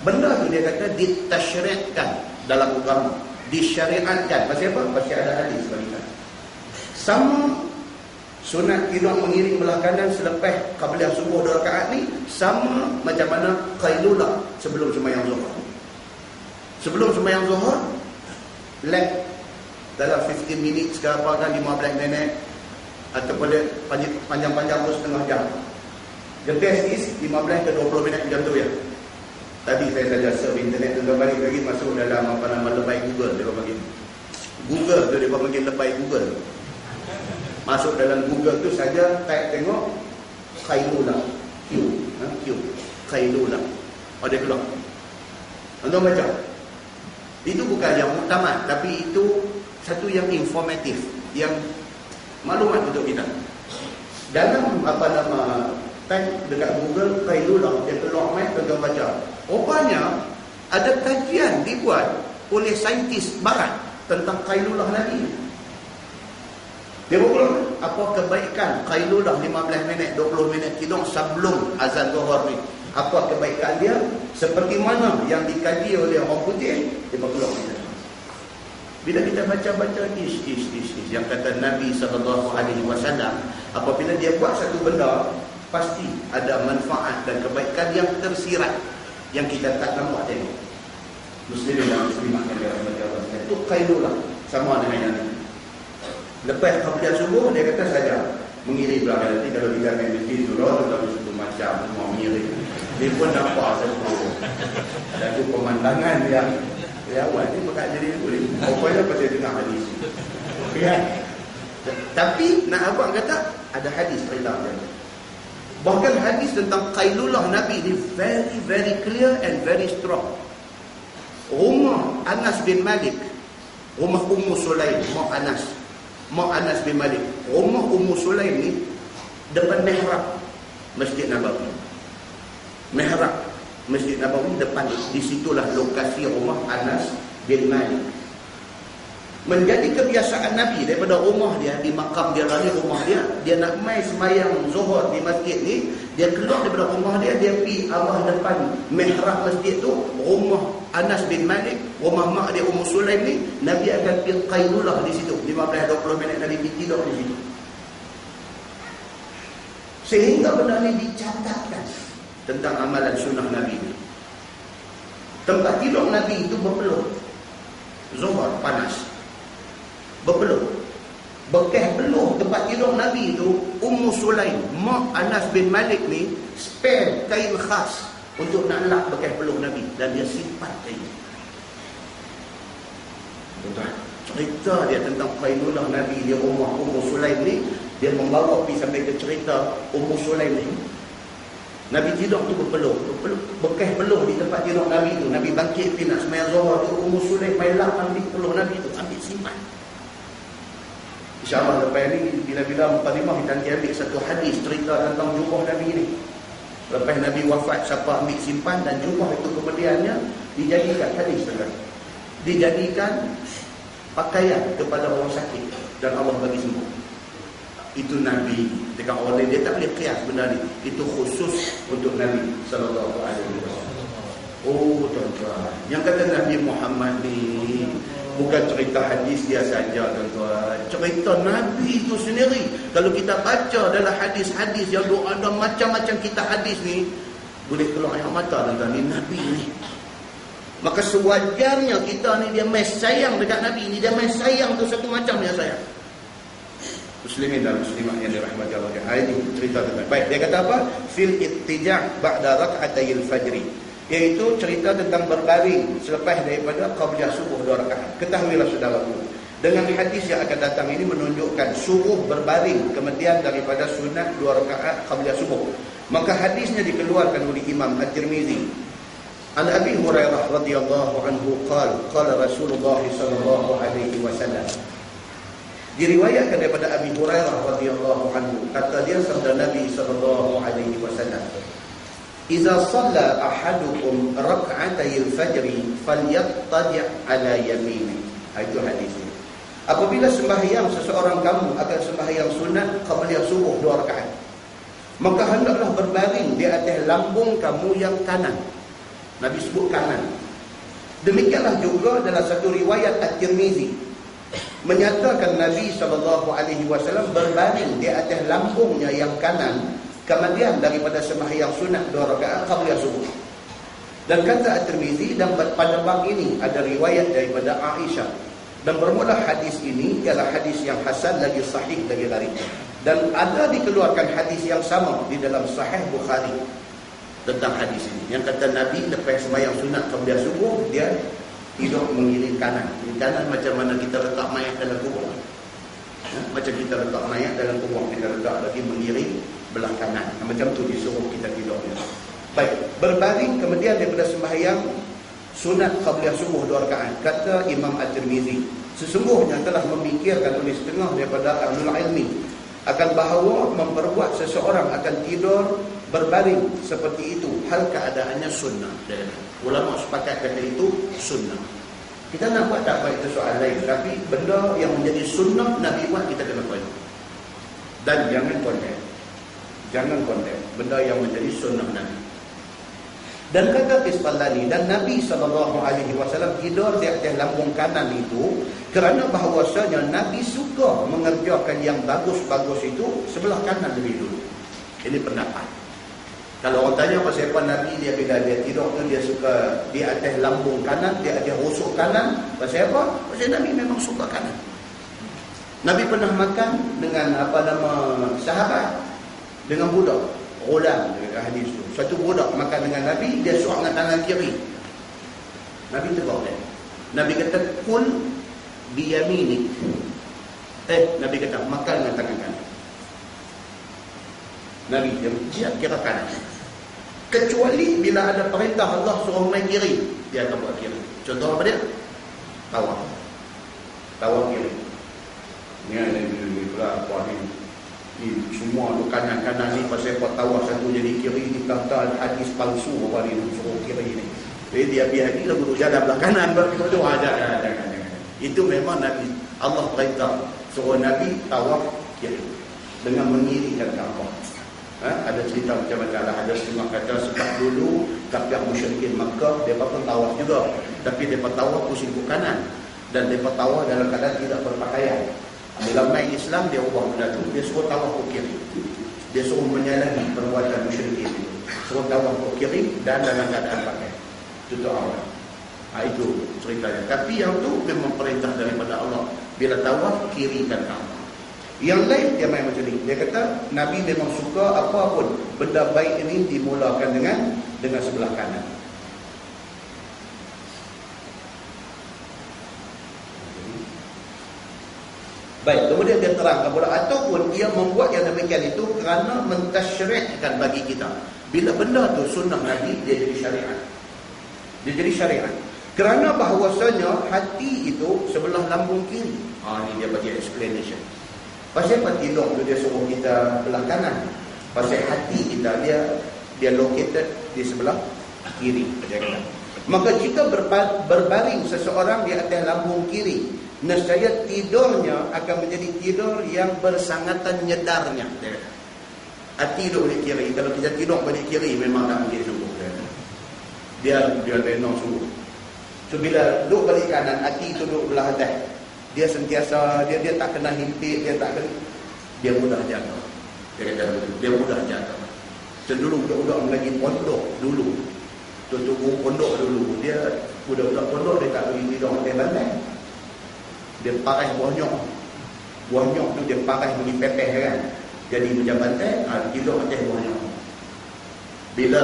Benda tu dia kata ditasyri'kan dalam agama, disyariatkan. Pasal apa? Pasal ada hadis bagi. Sama sunat tidur mengiring belah kanan selepas qabliyah subuh 2 rakaat ni sama macam mana qailulah sebelum sembahyang zuhur. Sebelum sembahyang zuhur, lap dalam 15 minit ke apa kan 15 minit ataupun panjang-panjang tu setengah jam. The best is 15 ke 20 minit macam tu ya. Tadi saya saja surf internet tu balik lagi masuk dalam apa nama lebay Google dia panggil. Google tu dia panggil lebay Google. Masuk dalam Google tu saja type tengok qailulah. Q qailulah. Oh dia keluar. Anda baca. Itu bukan yang utama, tapi itu satu yang informatif, yang maklumat untuk kita. Dalam apa nama type dekat Google qailulah, dia keluar mai tengah baca. Rupanya ada kajian dibuat oleh saintis barat tentang qailulah Nabi. Dia berkata apa kebaikan qailulah 15 minit 20 minit tidur sebelum azan zuhur ni. Apa kebaikan dia? Seperti mana yang dikaji oleh orang putih, dia berkeluar kita. Bila kita baca-baca yang kata Nabi SAW, apabila dia buat satu benda, pasti ada manfaat dan kebaikan yang tersirat yang kita tak nampak tengok. Muslimin dan muslimat yang dirahmati Allah, itu qailulah sama dengan yang ini. Lepas qabliyah subuh, dia kata saja mengiring belakang. Nanti kalau kita main masjid tu tapi satu macam semua mengiring, dia pun nampak satu pemandangan yang awal ni bakal jadi boleh. Pokoknya pada dengar hadis ya. Tapi nak abang kata ada hadis cerita dia. Bahkan hadis tentang qailulah Nabi ni very very clear and very strong. Rumah Anas bin Malik, rumah Ummu Sulaim, mak Anas bin Malik, rumah Ummu Sulaim ni depan mihrab Masjid Nabawi. Mihrab Masjid Nabawi depan, di situlah lokasi rumah Anas bin Malik. Menjadi kebiasaan Nabi daripada rumah dia, di makam dia lalu rumah dia nak mai semayang zuhur di masjid ni, dia keluar daripada rumah dia pergi arah depan mihrab masjid tu, rumah Anas bin Malik, rumah mak dia Ummu Sulaim ni, Nabi akan pergi qailulah di situ 15-20 minit Nabi pergi tidur di situ. Sehingga benda ni dicatatkan tentang amalan sunnah Nabi ni. Tempat tidur Nabi itu berpeluh. Zuhur panas, berpeluh. Bekas peluh tempat tidur Nabi itu, Ummu Sulaim, mak Anas bin Malik ni spare kain khas untuk nak lap bekas peluh Nabi, dan dia simpan kain. Tuan-tuan, cerita dia tentang qailulah Nabi di rumah Ummu Sulaim ni, dia membawa pergi sampai ke cerita Ummu Sulaim ni. Nabi tidur tu berpeluh, bekas peluh di tempat tidur Nabi tu. Nabi bangkit pergi nak sembahyang zuhur tu, Ummu Sulaim main lap ambil peluh Nabi tu, ambil simpan. InsyaAllah lepas ni bila-bila mukadimah kita nanti ambil satu hadis cerita tentang jubah Nabi ni. Lepas Nabi wafat, siapa ambil simpan, dan jubah itu kemudiannya dijadikan hadis tentang, dijadikan pakaian kepada orang sakit dan Allah bagi sembuh. Itu Nabi. Dekat orang lain dia tak boleh kias benda ni. Itu khusus untuk Nabi sallallahu alaihi wasallam. Oh tuan-tuan, yang kata Nabi Muhammad ni bukan cerita hadis dia saja tuan-tuan. Cerita Nabi itu sendiri. Kalau kita baca dalam hadis-hadis yang ada macam-macam kitab hadis ni, boleh keluar air mata tuan-tuan. Ni Nabi ni. Maka sewajarnya kita ni dia mai sayang dekat Nabi ni. Dia mai sayang tu satu macam dia sayang. Muslimin dan muslimat yang dirahmati Allah. Ini cerita tentang. Baik, dia kata apa? Fil ittija' ba'da rak'atayil fajri. Iaitu cerita tentang berbaring selepas daripada qabliyah subuh 2 rakaat. Ketahuilah saudaraku, dengan hadis yang akan datang ini menunjukkan suruh berbaring kemudian daripada sunat 2 rakaat qabliyah subuh. Maka hadisnya dikeluarkan oleh Imam At-Tirmizi An Abi Hurairah radhiyallahu anhu qala Rasulullah sallallahu alaihi wasallam. Diriwayatkan daripada Abi Hurairah radhiyallahu anhu, kata dia sabda Nabi sallallahu alaihi wasallam, "Idza shalla ahadukum rak'atay al-fajr falyattali' ala yaminihi." Itu hadis ini. Apabila sembahyang seseorang kamu akan sembahyang sunat qabliyah subuh 2 rakaat, maka hendaklah berbaring di atas lambung kamu yang kanan. Nabi sebut kanan. Demikianlah juga dalam satu riwayat At-Tirmizi menyatakan Nabi SAW berbaring di atas lambungnya yang kanan kemudian daripada sembahyang sunat 2 rakaat qabliyah subuh. Dan kata At-Tirmizi, dan pada bab ini ada riwayat daripada Aisyah, dan bermula hadis ini ialah hadis yang hasan lagi sahih lagi gharib. Dan ada dikeluarkan hadis yang sama di dalam Sahih Bukhari tentang hadis ini, yang kata Nabi lepas sembahyang sunat qabliyah subuh dia tidur mengiring kanan. Kanan macam mana kita letak mayat dalam kubur, macam kita letak mayat dalam kubur, kita letak lagi mengiring belah kanan. Macam tu disuruh kita tidur. Baik, berbaring kemudian daripada sembahyang sunat qabliyah subuh 2 rakaat. Kata Imam At-Tirmizi, sesungguhnya telah memikirkan oleh setengah daripada ahlul ilmi akan bahawa memperbuat seseorang akan tidur berbaring seperti itu hal keadaannya sunnah. Ulama sepakat kata itu sunnah. Kita nak buat tak buat itu soal lain, tapi benda yang menjadi sunnah Nabi buat kita kena buat. Dan jangan konten benda yang menjadi sunnah Nabi. Dan kata Isfalani, dan Nabi SAW tidur di atas lambung kanan itu kerana bahawasanya Nabi suka mengerjakan yang bagus-bagus itu sebelah kanan lebih dulu. Ini pendapat. Kalau orang tanya pasal apa Nabi dia bila dia tidur tu dia suka di atas lambung kanan, di atas rusuk kanan, pasal apa? Pasal Nabi memang suka kanan. Nabi pernah makan dengan sahabat, dengan budak. Ghulam dekat hadis tu. Satu budak makan dengan Nabi, dia suap dengan tangan kiri. Nabi tegur dia. Nabi kata kul biyaminik. Nabi kata makan dengan tangan kanan. Nabi dia kira kanan. Kecuali bila ada perintah Allah suruh main kiri, dia akan buat kiri. Contoh apa dia? Tawaf kiri. Ni ada di pula apa ni? Semua tu kanan-kanan ni pasal buat tawaf satu jadi kiri ni, kata hadis palsu apa ni suruh kiri ni. Jadi dia biar lagu duduk jalan belah kanan berdoa ada. Itu memang Nabi Allah perintah suruh Nabi tawaf kiri dengan mengiringkan Kaabah. Ada cerita macam-macam lah. Ada setengah kata sebab dulu kafir musyrikin Makkah mereka pun tawaf juga, tapi mereka tawaf pusing ke kanan dan mereka tawaf dalam keadaan tidak berpakaian. Dalam main Islam dia ubah benda tu, dia suruh tawaf ke kiri, dia suruh menyalahi perbuatan musyrikin, suruh tawaf ke kiri dan dalam keadaan pakai tutup aurat. Itu ceritanya. Tapi yang tu memang perintah daripada Allah, bila tawaf kirikan Kaabah. Yang lain dia main macam ni, dia kata Nabi memang suka apa pun benda baik ini dimulakan dengan sebelah kanan. Baik, kemudian dia terangkan pula, ataupun dia membuat yang demikian itu kerana mentasyri'kan bagi kita. Bila benda tu sunnah Nabi, dia jadi syariat. Dia jadi syariat. Kerana bahawasanya hati itu sebelah lambung kiri. Ni dia bagi explanation. Pasal apa tidur tu dia suruh kita belah kanan? Pasal hati kita dia located di sebelah kiri. Maka jika berbaring seseorang di atas lambung kiri, nescaya tidurnya akan menjadi tidur yang bersangatan nyedarnya. Hati duduk balik kiri. Kalau kita tidur balik kiri memang tak menjadi sungguh. Dia renung sungguh. So bila duduk balik kanan, hati itu duduk belah atas, dia sentiasa dia tak kena himpit, dia mudah jatuh. Dia kata dia mudah jatuh. Dulu budak-budak lagi pondok dulu, tubuh pondok dulu, dia budak-budak pondok dia tak boleh tidur atas bantai. Dia pakai buah nyok tu dia pakai bagi pepeh kan, jadi macam bantai, tidur atas buah nyok. Bila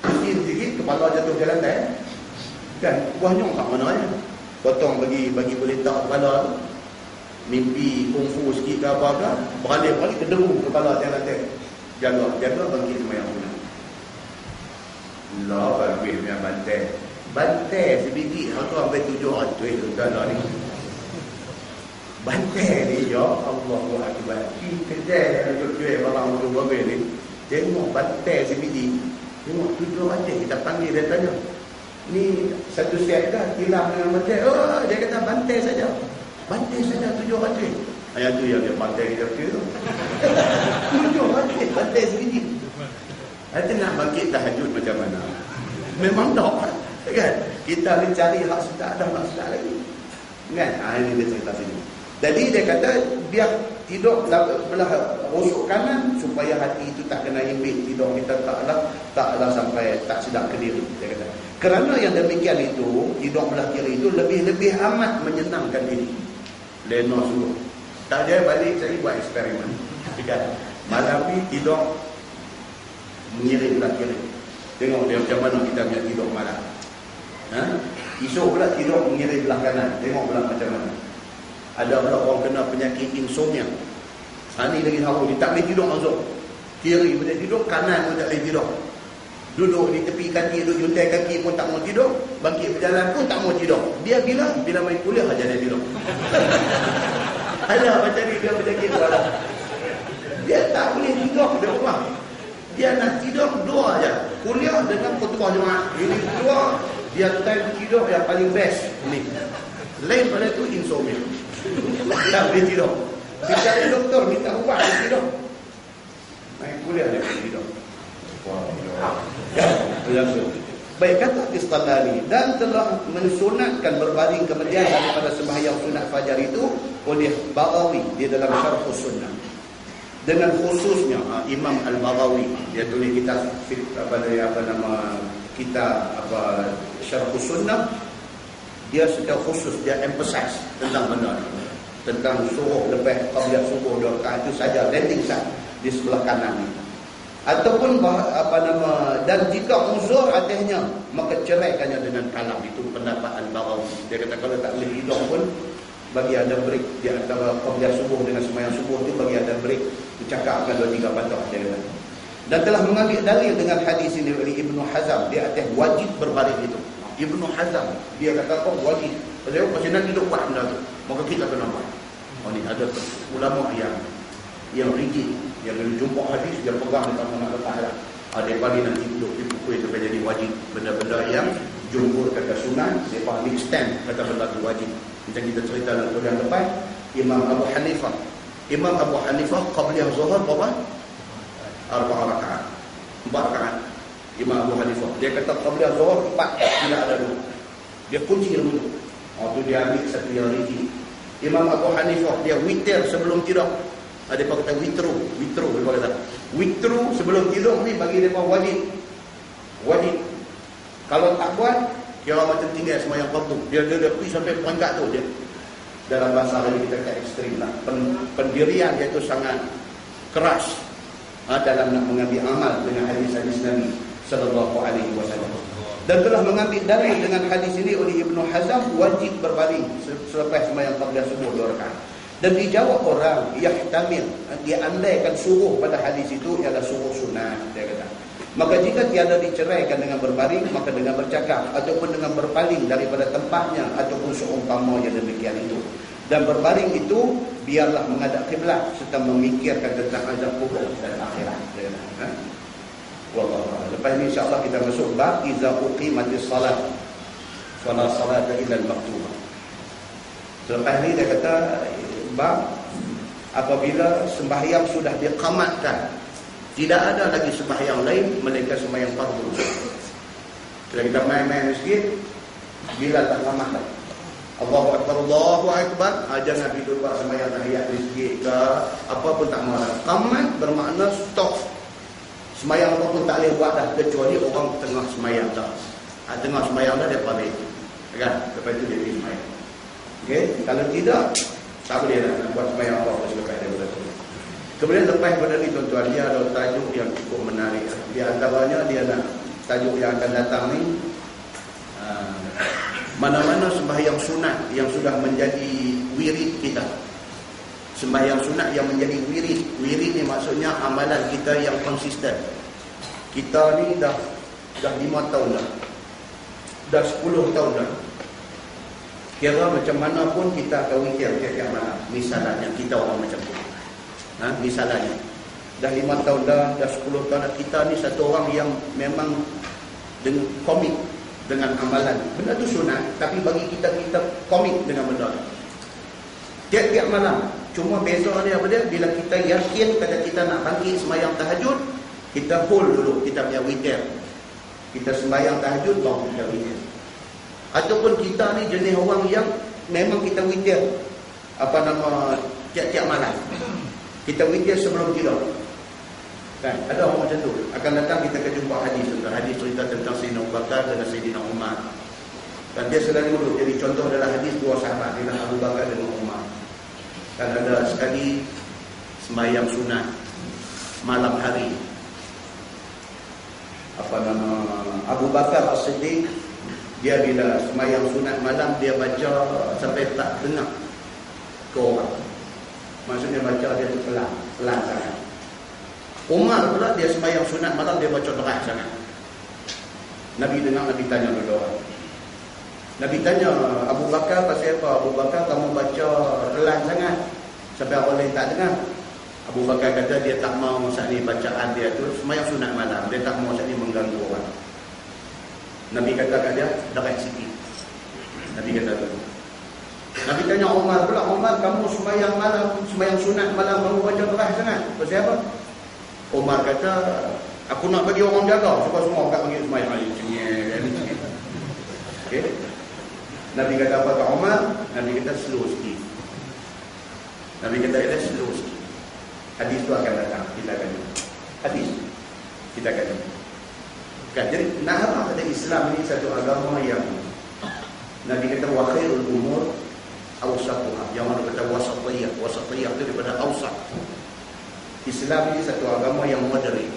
pusing sikit kepala jatuh ke lantai kan, buah nyok tak mana ya, potong bagi boleh tak kepala tu, mimpi kungfu sikit ke apa ke, balik kederu kepala atas lantai. Jaga bagi sembahyang sunat. lah habis punya bantai sebiji tu sampai 700 tu dah ni. Bantai ni ya Allahu akbar. Kita jual barang tu berapa ni? Tengok bantai sebiji. Tengok 700 kita panggil dia tanya. Ni satu set dah hilang dengan bantai. Oh dia kata bantai saja. Bantai saja 700. Ayat tu yang dia bantai kita tu. 700 bantai sebiji. Nanti nak bangkit tahajud macam mana? Memang tak kan? Kita ni cari hak sedar dah hak sedar lagi kan? Ini dia cerita sini. Jadi dia kata biar tidur belah rusuk kanan supaya hati itu tak kena imbit, tidur kita taklah sampai tak sedap ke diri. Dia kata kerana yang demikian itu, tidur belah kiri itu lebih amat menyenangkan diri. Leno suruh tak dia balik saya buat eksperimen kan? Malam ni tidur mengirim belah kiri. Tengok dia macam mana kita punya tidur malam. Esok pula tidur mengirim belah kanan. Tengok pula macam mana. Ada pula orang kena penyakit insomnia. Ni lagi haru. Dia tak boleh tidur langsung. Kiri boleh tidur, kanan pun tak boleh tidur. Duduk di tepi kaki, duduk juntai kaki pun tak mau tidur. Bangkit berjalan pun tak mau tidur. Dia bila main kuliah aja dia tidur. Ada macam ni dia penyakit tu. Dia tak boleh tidur di rumah. Dia nak tidur dua aja. Kuliah dengan khutbah jemaah. Ini dua, dia time tidur yang paling best ni. Lain pada tu insomnia. Tak boleh tidur. Dia cari doktor minta ubat dia tidur. Main kuliah dia tidur. Baik kata Istalani, dan telah mensunatkan berbaring kemudian daripada sembahyang sunat fajar itu oleh Baghawi di dalam Syarh Sunnah. Dengan khususnya Imam Al-Baghawi, dia tulis kitab Syarh Sunnah. Dia secara khusus dia emphasize tentang benda ni, tentang suruh lepas qabliyah subuh 2 rakaat itu saja, landing side di sebelah kanan ni. Ataupun dan jika uzur atasnya maka ceraikannya dengan kalam. Itu pendapat Al-Baghawi. Dia kata kalau tak boleh tidur pun bagi ada break di antara qabliyah subuh dengan sembahyang subuh tu, bagi ada break, dicakapkan 2-3 patah dia kata. Dan telah mengambil dalil dengan hadis ini oleh Ibnu Hazm di atas wajib berbaring itu. Ibnu Hazm dia kata wajib. Pasal macam nak tidur buat benda tu, maka kita kena buat. Ni ada ulama yang rigid, yang jumpa hadis dia pegang dekat mana letak lah. Ada bagi nanti duduk di pukul itu jadi wajib. Benda-benda yang jumhur kata sunat, mereka extend kata benda tu wajib. Macam kita cerita dalam kuliah lepas, Imam Abu Hanifah qabliyah zuhur berapa? 4 rakaat. 4 rakaat. Imam Abu Hanifah dia kata qabliyah zuhur 4, tidak ada 2. Dia kunci dulu. Tu dia ambil satu yang rigid. Imam Abu Hanifah dia witir sebelum tidur. Ada apa kata witru dia kata. Witru sebelum tidur ni bagi depa wajib. Kalau tak buat kira macam tinggal sembahyang fardu. Dia pergi sampai peringkat tu dia. Dalam bahasa ini kita kata ekstrim lah. Pendirian dia tu sangat keras dalam nak mengambil amal dengan hadis-hadis Nabi sallallahu alaihi wasallam. Dan telah mengambil dalil dengan hadis ini oleh Ibnu Hazm wajib berbaring selepas sembahyang qabliyah subuh 2 rakaat. Dan dijawab orang yahtamil, dia andaikan suruh pada hadis itu ialah suruh sunat, dia kata. Maka jika tiada diceraikan dengan berbaring, maka dengan bercakap ataupun dengan berpaling daripada tempatnya ataupun seumpama yang demikian itu. Dan berbaring itu biarlah menghadap kiblat serta memikirkan tentang azab kubur dan akhirat, dia kata. Wallahu a'lam. Lepas ini insya-Allah kita masuk bab iza uqimatis salat fala salata illa al-maktubah. Selepas ini dia kata bab apabila sembahyang sudah diqamatkan, tidak ada lagi sembahyang lain melainkan sembahyang fardu. Kalau kita main-main masjid, bila tak qamat dah, Allahu Akbar, jangan pergi buat sembahyang tahiyat masjid ke apa pun tak mahu. Qamat bermakna stop. Sembahyang apa pun tak boleh buat dah kecuali orang tengah sembahyang dah. Tengah sembahyang dah dia balik. Kan? Lepas itu dia pergi sembahyang. Okey, kalau tidak tak boleh nak buat sembahyang apa selepas daripada tu. Kemudian lepas pada ni tuan-tuan, dia ada tajuk yang cukup menarik. Di antaranya dia nak tajuk yang akan datang ni mana-mana sembahyang sunat yang sudah menjadi wirid kita. Sembahyang sunat yang menjadi wirid. Wirid ni maksudnya amalan kita yang konsisten. Kita ni dah Dah 5 tahun dah. Dah 10 tahun dah. Kira macam mana pun kita akan witir tiap-tiap malam. Misalnya kita orang macam tu. Misalnya. Dah 5 tahun dah 10 tahun dah. Kita ni satu orang yang memang dengan komit dengan amalan. Benda tu sunat, tapi bagi kita komit dengan benda tu. Tiap-tiap malam. Cuma beza dia apa dia? Bila kita yakin kata kita nak bangkit sembahyang tahajud, kita hold dulu kita punya witir. Kita sembahyang tahajud baru kita witir. Ataupun kita ni jenis orang yang memang kita witir tiap-tiap malam. Kita witir sebelum tidur. Kan? Ada orang macam tu. Akan datang kita akan jumpa hadis. Hadis cerita tentang Sayyidina Abu Bakar dengan Sayyidina Umar. Dan dia selalu dulu. Jadi contoh adalah hadis dua sahabat, ialah Abu Bakar dan Umar. Dan ada sekali sembahyang sunat malam hari. Abu Bakar As-Siddiq, dia bila sembahyang sunat malam, dia baca sampai tak dengar ke orang. Maksudnya baca dia tu pelan sangat. Umar pula dia sembahyang sunat malam, dia baca deras sangat. Nabi dengar, Nabi tanya dulu orang. Nabi tanya Abu Bakar, pasal apa? Abu Bakar kamu baca pelan sangat sampai orang lain tak dengar. Abu Bakar kata dia tak mau saat ni bacaan dia tu sembahyang sunat malam, dia tak mau saat ni mengganggu orang. Nabi kata kat dia, dekat sikit. Nabi kata tu. Nabi tanya Umar pula, Umar kamu sembahyang malam, sembahyang sunat malam kamu baca deras sangat. Pasal apa? Umar kata, aku nak bagi orang jaga supaya semua orang panggil sembahyang hari. Okey. Nabi kata apa kat Umar? Nabi kata slow sikit. Nabi kata dia slow sikit. Hadis tu akan datang, kita akan jumpa. Hadis kita akan jumpa. Kan, jadi nak harap kata Islam ni satu agama yang Nabi kata wa khairul umur awsatuha. Yang mana kata wasatiyah. Wasatiyah tu daripada awsat. Islam ni satu agama yang moderate.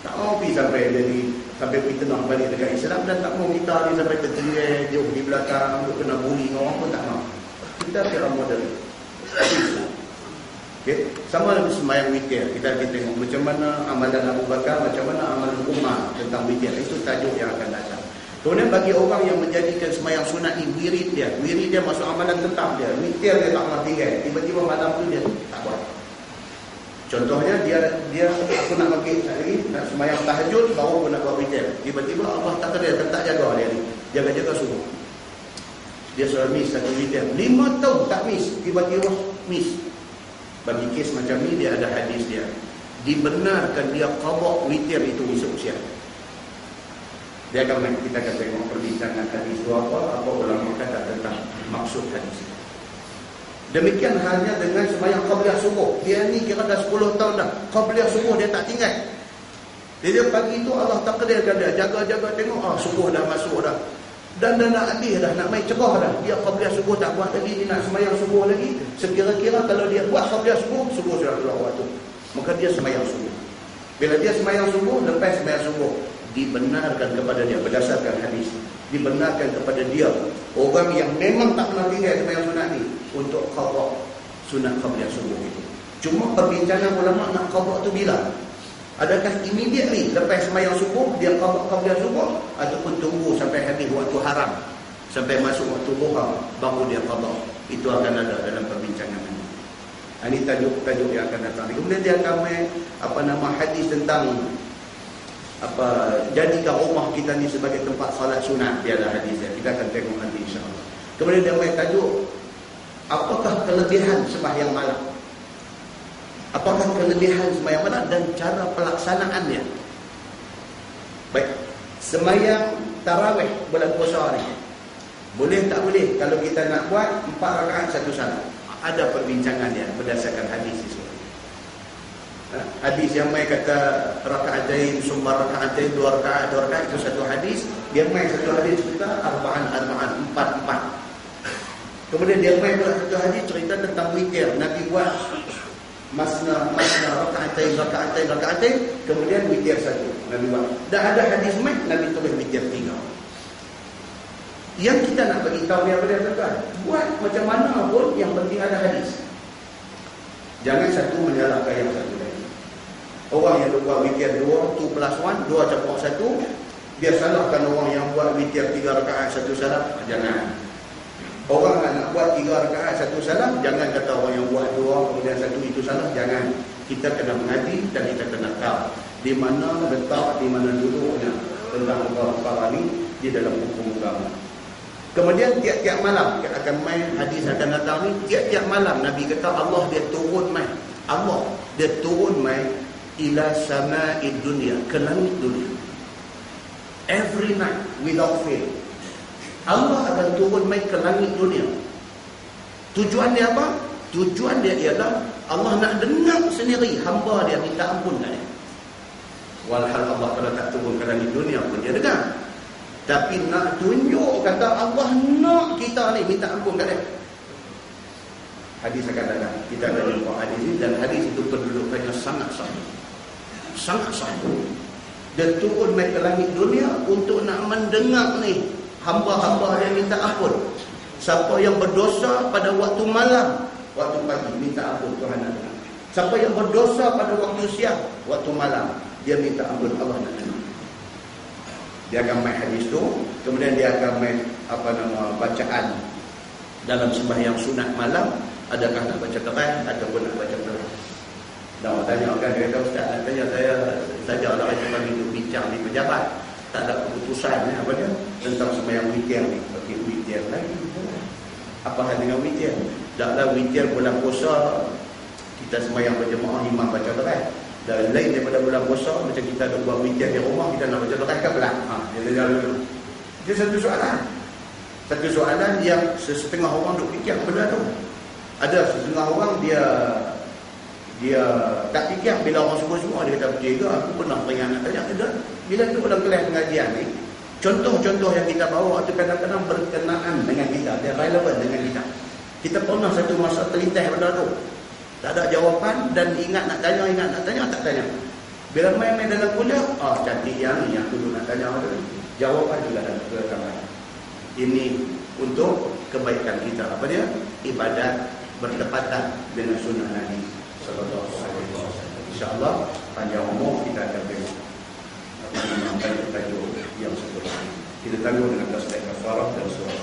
Tak mau pergi sampai kita nak balik dekat Islam, dan tak mau kita ni sampai terjerai jauh di belakang untuk kena bully orang pun tak mau. Kita kira moderate. Okay. Sama dengan sembahyang witir. Kita tengok macam mana amalan Abu Bakar, macam mana amalan Umar tentang witir. Itu tajuk yang akan datang. Kemudian bagi orang yang menjadikan sembahyang sunat ni wirid dia masuk amalan tetap dia. Witir dia tak pernah tinggal. Tiba-tiba malam tu dia tak buat. Contohnya dia aku nak bangkit lagi, nak sembahyang tahajud, baru aku nak buat witir. Tiba-tiba Allah tak jaga dia ni. Jaga subuh. Dia sudah miss satu witir. 5 tahun tak miss, tiba-tiba miss. Bagi kes macam ni dia ada hadis dia. Dibenarkan dia qada witir itu esok siang. Dia akan kita akan tengok perbincangan hadis itu apa ulama kata tentang maksud hadis itu. Demikian halnya dengan sembahyang qabliyah subuh. Dia ni kira dah 10 tahun dah. Qabliyah subuh dia tak tinggal. Dia pagi tu Allah takdirkan dia jaga-jaga tengok subuh dah masuk dah. Dan dah nak habis dah, nak main cerah dah. Dia qabliyah subuh tak buat lagi, dia nak sembahyang subuh lagi. Sekira-kira kalau dia buat qabliyah subuh sudah keluar waktu. Maka dia sembahyang subuh. Bila dia sembahyang subuh, lepas sembahyang subuh, dibenarkan kepada dia berdasarkan hadis. Dibenarkan kepada dia orang yang memang tak pernah tinggal sembahyang sunat ni untuk qada sunat qabliyah subuh itu. Cuma perbincangan ulama nak qada tu bila? Adakah immediately lepas sembahyang subuh dia qada qabliyah subuh, ataupun tunggu sampai habis waktu haram, sampai masuk waktu duha baru dia qada? Itu akan ada dalam perbincangan ini. Ini tajuk yang akan datang. Kemudian dia akan hadis tentang jadikan rumah kita ni sebagai tempat salat sunat. Dia ada hadis dia. Kita akan tengok nanti insya-Allah. Kemudian dia tajuk apakah kelebihan sembahyang malam? Apakah kelebihan sembahyang malam dan cara pelaksanaannya? Baik, sembahyang tarawih bulan puasa ni boleh tak boleh kalau kita nak buat 4 rakaat 1 salat? Ada perbincangan dia berdasarkan hadis itu. Hadis yang mai kata rakaatain summa rakaatain 2 rakaat itu satu hadis. Dia mai satu hadis cerita arba'an 4. Kemudian dia mai pula satu hadis cerita tentang witir. Nabi buat masna rakaatain, kemudian witir satu. Nabi buat. Dan ada hadis mai Nabi tulis witir 3. Yang kita nak bagi tahu dia apa dia tuan? Buat macam mana pun yang penting ada hadis. Jangan satu menyalahkan yang satu lagi. Orang yang buat witir 2, 2+1, 2 campur 1, Dia salahkan orang yang buat witir 3 rakaat 1 salam, jangan. Orang nak buat 3 rakaat 1 salam, jangan kata orang yang buat 2 kemudian 1 itu salah, jangan. Kita kena mengaji dan kita kena tahu di mana letak, di mana duduknya tentang perkara ni di dalam hukum agama. Kemudian tiap-tiap malam akan main hadis akan datang ni, tiap-tiap malam Nabi kata Allah dia turun mai. Allah dia turun mai ila sama'id dunia, ke langit dunia. Every night without fail. Allah akan turun mai ke langit dunia. Tujuan dia apa? Tujuan dia ialah Allah nak dengar sendiri hamba dia minta ampun kat dia. Walhal Allah kalau tak turun ke langit dunia pun dia dengar. Tapi nak tunjuk kata Allah nak kita ni minta ampun kat dia. Hadis akan datang. Kita akan jumpa hadis ini, dan hadis itu kedudukannya sangat sahih. Sangat sahih. Dia turun mai ke langit dunia untuk nak mendengar ni hamba-hamba yang minta ampun. Siapa yang berdosa pada waktu malam, waktu pagi minta ampun, Tuhan nak dengar. Siapa yang berdosa pada waktu siang, waktu malam, dia minta ampun, Allah nak dengar. Dia akan main hadis tu, kemudian dia akan main bacaan dalam sembahyang sunat malam. Adakah nak baca Quran ataupun nak baca Quran? Dan orang tanya kan, dia kata, Ustaz nak tanya saya saja lah cuma hidup bincang di pejabat, tak ada keputusan apa dia tentang sembahyang witir ni. Okey, witir lagi. Apa hal dengan witir? Taklah witir bulan puasa kita sembahyang berjemaah, imam baca Quran. Dan lain daripada bulan puasa, macam kita ada buat witir di rumah, kita nak baca Quran kan belah. Dia dulu. Itu satu soalan. Satu soalan yang setengah orang duk fikir benda tu. Ada setengah orang dia tak fikir. Bila orang semua dia kata, betul ke? Aku pernah peringat nak tanya. Bila tu dalam kelas pengajian ni, contoh-contoh yang kita bawa itu kadang-kadang berkenaan dengan kita, dia relevan dengan kita. Kita pernah satu masa terlintas benda tu, tak ada jawapan, dan ingat nak tanya, tak tanya. Bila main-main dalam kuliah, cantik yang ni yang dulu nak tanya tu. Jawapan juga dalam kuliah. Ini untuk kebaikan kita. Apa dia? Ibadat bertepatan dengan sunnah Nabi sallallahu alaihi wasallam. Insya-Allah panjang umur kita akan tengok apa yang tajuk yang seterusnya. Kita tangguh dengan tasbih kafarah dan surah.